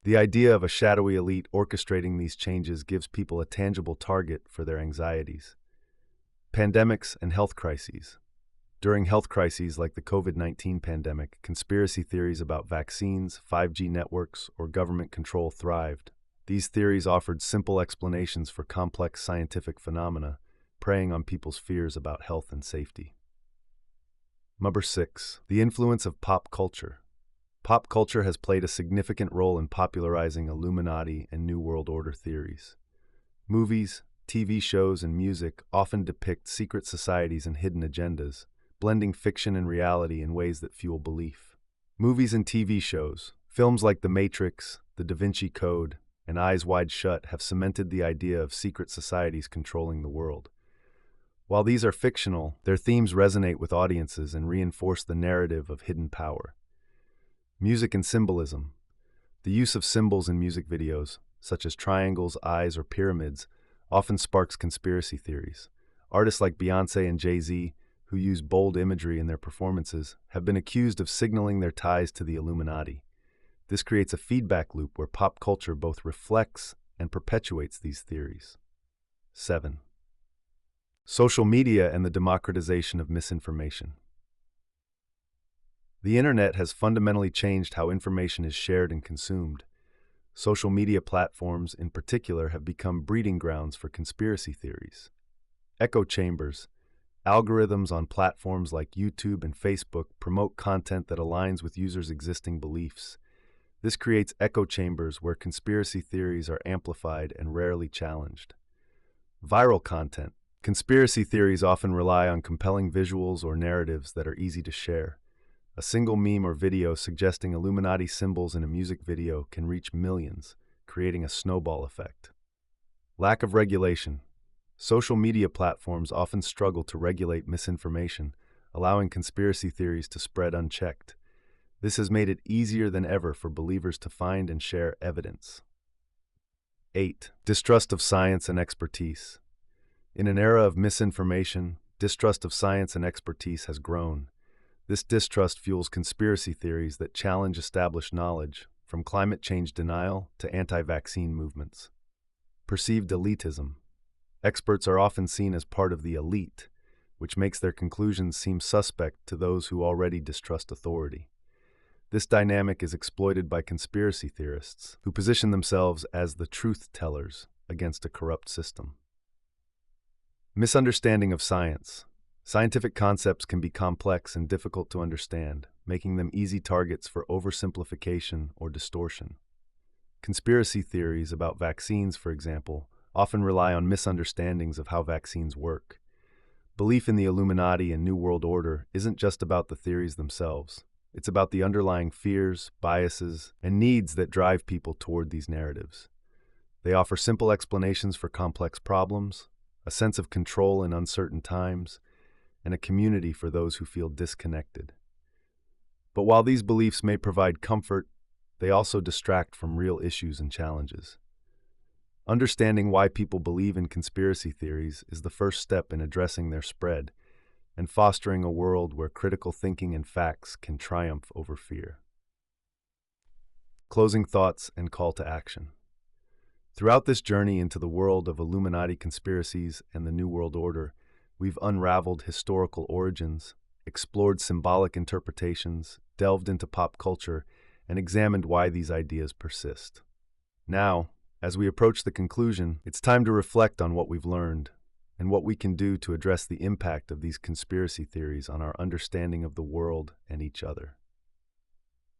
The idea of a shadowy elite orchestrating these changes gives people a tangible target for their anxieties. Pandemics and health crises. During health crises like the COVID-19 pandemic, conspiracy theories about vaccines, 5G networks, or government control thrived. These theories offered simple explanations for complex scientific phenomena, preying on people's fears about health and safety. Number 6. The influence of pop culture. Pop culture has played a significant role in popularizing Illuminati and New World Order theories. Movies, TV shows, and music often depict secret societies and hidden agendas, blending fiction and reality in ways that fuel belief. Movies and TV shows, films like The Matrix, The Da Vinci Code, and Eyes Wide Shut have cemented the idea of secret societies controlling the world. While these are fictional, their themes resonate with audiences and reinforce the narrative of hidden power. Music and symbolism. The use of symbols in music videos, such as triangles, eyes, or pyramids, often sparks conspiracy theories. Artists like Beyoncé and Jay-Z, who use bold imagery in their performances, have been accused of signaling their ties to the Illuminati. This creates a feedback loop where pop culture both reflects and perpetuates these theories. 7. Social media and the democratization of misinformation. The internet has fundamentally changed how information is shared and consumed. Social media platforms, in particular, have become breeding grounds for conspiracy theories. Echo chambers. Algorithms on platforms like YouTube and Facebook promote content that aligns with users' existing beliefs. This creates echo chambers where conspiracy theories are amplified and rarely challenged. Viral content. Conspiracy theories often rely on compelling visuals or narratives that are easy to share. A single meme or video suggesting Illuminati symbols in a music video can reach millions, creating a snowball effect. Lack of regulation. Social media platforms often struggle to regulate misinformation, allowing conspiracy theories to spread unchecked. This has made it easier than ever for believers to find and share evidence. 8. Distrust of science and expertise. In an era of misinformation, distrust of science and expertise has grown. This distrust fuels conspiracy theories that challenge established knowledge, from climate change denial to anti-vaccine movements. Perceived elitism. Experts are often seen as part of the elite, which makes their conclusions seem suspect to those who already distrust authority. This dynamic is exploited by conspiracy theorists, who position themselves as the truth tellers against a corrupt system. Misunderstanding of science. Scientific concepts can be complex and difficult to understand, making them easy targets for oversimplification or distortion. Conspiracy theories about vaccines, for example, often rely on misunderstandings of how vaccines work. Belief in the Illuminati and New World Order isn't just about the theories themselves. It's about the underlying fears, biases, and needs that drive people toward these narratives. They offer simple explanations for complex problems, a sense of control in uncertain times, and a community for those who feel disconnected. But while these beliefs may provide comfort, they also distract from real issues and challenges. Understanding why people believe in conspiracy theories is the first step in addressing their spread and fostering a world where critical thinking and facts can triumph over fear. Closing thoughts and call to action. Throughout this journey into the world of Illuminati conspiracies and the New World Order, we've unraveled historical origins, explored symbolic interpretations, delved into pop culture, and examined why these ideas persist. Now, As we approach the conclusion, it's time to reflect on what we've learned and what we can do to address the impact of these conspiracy theories on our understanding of the world and each other.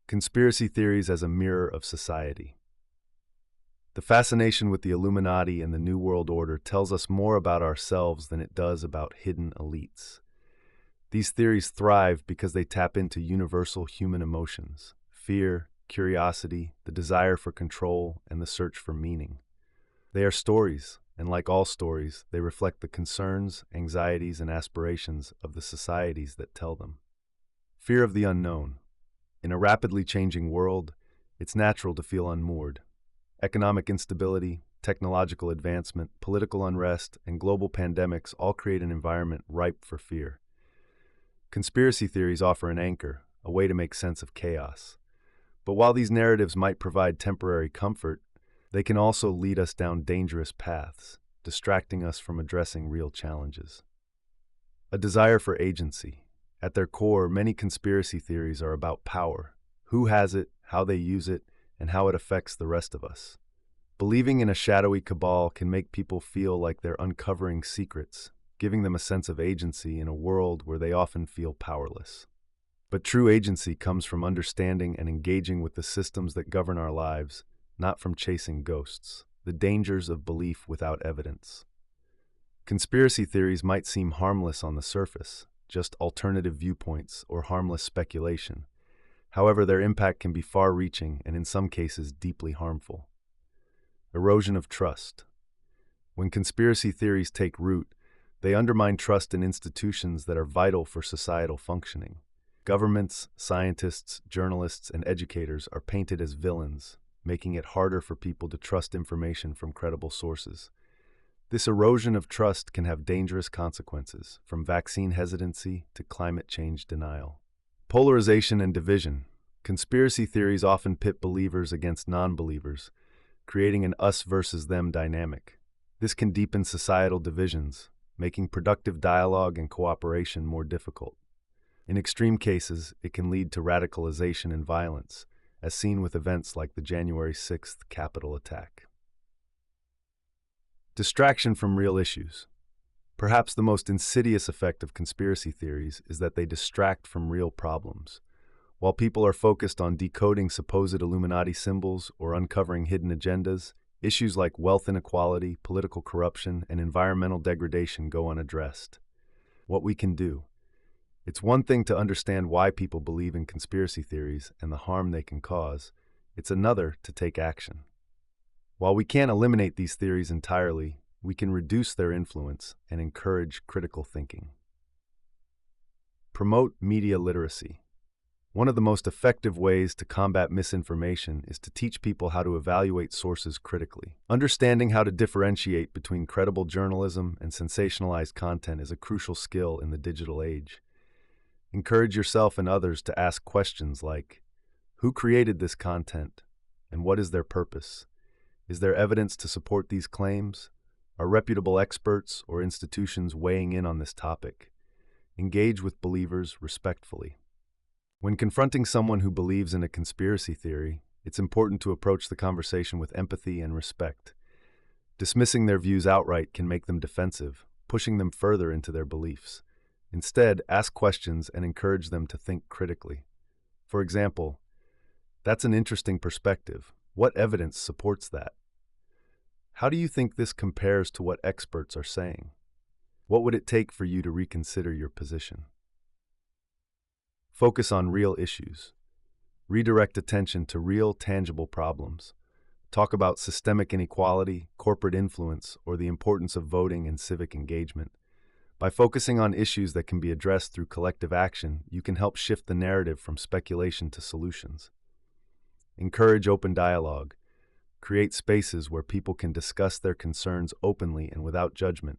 Conspiracy theories as a mirror of society. The fascination with the Illuminati and the New World Order tells us more about ourselves than it does about hidden elites. These theories thrive because they tap into universal human emotions: fear, curiosity, the desire for control, and the search for meaning. They are stories, and like all stories, they reflect the concerns, anxieties, and aspirations of the societies that tell them. Fear of the unknown. In a rapidly changing world, it's natural to feel unmoored. Economic instability, technological advancement, political unrest, and global pandemics all create an environment ripe for fear. Conspiracy theories offer an anchor, a way to make sense of chaos. But while these narratives might provide temporary comfort, they can also lead us down dangerous paths, distracting us from addressing real challenges. A desire for agency. At their core, many conspiracy theories are about power: who has it, how they use it, and how it affects the rest of us. Believing in a shadowy cabal can make people feel like they're uncovering secrets, giving them a sense of agency in a world where they often feel powerless. But true agency comes from understanding and engaging with the systems that govern our lives, not from chasing ghosts. The dangers of belief without evidence. Conspiracy theories might seem harmless on the surface, just alternative viewpoints or harmless speculation. However, their impact can be far-reaching and in some cases deeply harmful. Erosion of trust. When conspiracy theories take root, they undermine trust in institutions that are vital for societal functioning. Governments, scientists, journalists, and educators are painted as villains, making it harder for people to trust information from credible sources. This erosion of trust can have dangerous consequences, from vaccine hesitancy to climate change denial. Polarization and division. Conspiracy theories often pit believers against non-believers, creating an us versus them dynamic. This can deepen societal divisions, making productive dialogue and cooperation more difficult. In extreme cases, it can lead to radicalization and violence, as seen with events like the January 6th Capitol attack. Distraction from real issues. Perhaps the most insidious effect of conspiracy theories is that they distract from real problems. While people are focused on decoding supposed Illuminati symbols or uncovering hidden agendas, issues like wealth inequality, political corruption, and environmental degradation go unaddressed. What we can do. It's one thing to understand why people believe in conspiracy theories and the harm they can cause. It's another to take action. While we can't eliminate these theories entirely, we can reduce their influence and encourage critical thinking. Promote media literacy. One of the most effective ways to combat misinformation is to teach people how to evaluate sources critically. Understanding how to differentiate between credible journalism and sensationalized content is a crucial skill in the digital age. Encourage yourself and others to ask questions like, who created this content, and what is their purpose? Is there evidence to support these claims? Are reputable experts or institutions weighing in on this topic? Engage with believers respectfully. When confronting someone who believes in a conspiracy theory, it's important to approach the conversation with empathy and respect. Dismissing their views outright can make them defensive, pushing them further into their beliefs. Instead, ask questions and encourage them to think critically. For example, that's an interesting perspective. What evidence supports that? How do you think this compares to what experts are saying? What would it take for you to reconsider your position? Focus on real issues. Redirect attention to real, tangible problems. Talk about systemic inequality, corporate influence, or the importance of voting and civic engagement. By focusing on issues that can be addressed through collective action, you can help shift the narrative from speculation to solutions. Encourage open dialogue. Create spaces where people can discuss their concerns openly and without judgment.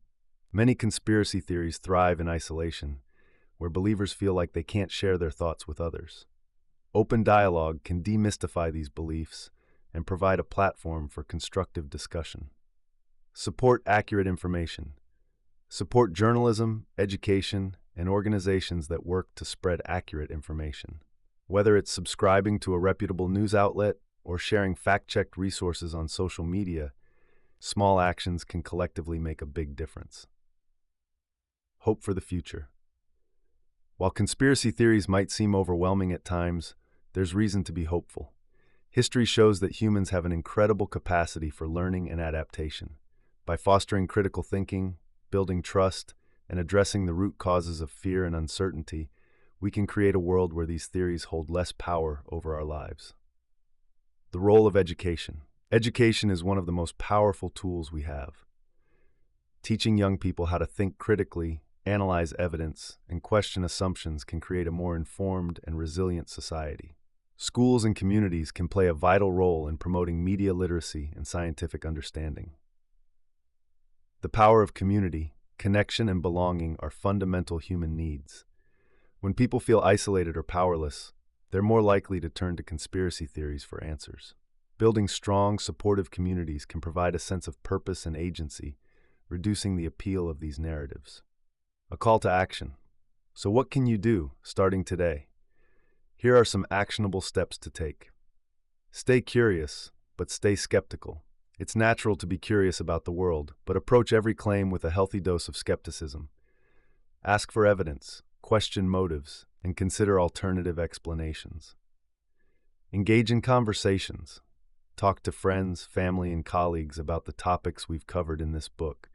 Many conspiracy theories thrive in isolation, where believers feel like they can't share their thoughts with others. Open dialogue can demystify these beliefs and provide a platform for constructive discussion. Support accurate information. Support journalism, education, and organizations that work to spread accurate information. Whether it's subscribing to a reputable news outlet or sharing fact-checked resources on social media, Small actions can collectively make a big difference. Hope for the future. While conspiracy theories might seem overwhelming at times, there's reason to be hopeful. History shows that humans have an incredible capacity for learning and adaptation. By fostering critical thinking, building trust, and addressing the root causes of fear and uncertainty, we can create a world where these theories hold less power over our lives. The role of education. Education is one of the most powerful tools we have. Teaching young people how to think critically, analyze evidence, and question assumptions can create a more informed and resilient society. Schools and communities can play a vital role in promoting media literacy and scientific understanding. The power of community, connection, and belonging are fundamental human needs. When people feel isolated or powerless, they're more likely to turn to conspiracy theories for answers. Building strong, supportive communities can provide a sense of purpose and agency, reducing the appeal of these narratives. A call to action. So what can you do, starting today? Here are some actionable steps to take. Stay curious, but stay skeptical. It's natural to be curious about the world, but approach every claim with a healthy dose of skepticism. Ask for evidence, question motives, and consider alternative explanations. Engage in conversations. Talk to friends, family, and colleagues about the topics we've covered in this book.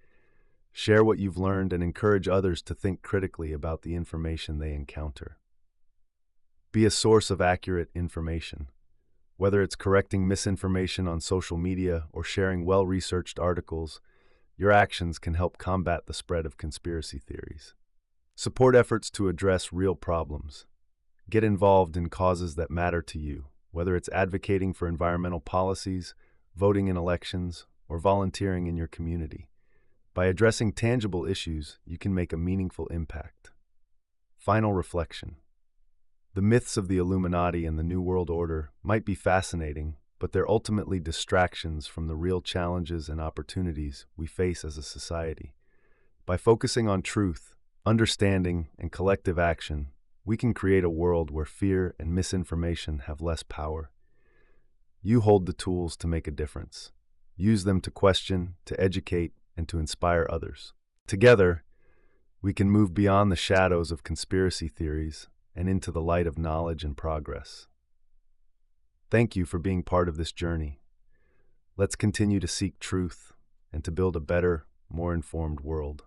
Share what you've learned and encourage others to think critically about the information they encounter. Be a source of accurate information. Whether it's correcting misinformation on social media or sharing well-researched articles, your actions can help combat the spread of conspiracy theories. Support efforts to address real problems. Get involved in causes that matter to you, whether it's advocating for environmental policies, voting in elections, or volunteering in your community. By addressing tangible issues, you can make a meaningful impact. Final reflection. The myths of the Illuminati and the New World Order might be fascinating, but they're ultimately distractions from the real challenges and opportunities we face as a society. By focusing on truth, understanding, and collective action, we can create a world where fear and misinformation have less power. You hold the tools to make a difference. Use them to question, to educate, and to inspire others. Together, we can move beyond the shadows of conspiracy theories and into the light of knowledge and progress. Thank you for being part of this journey. Let's continue to seek truth and to build a better, more informed world.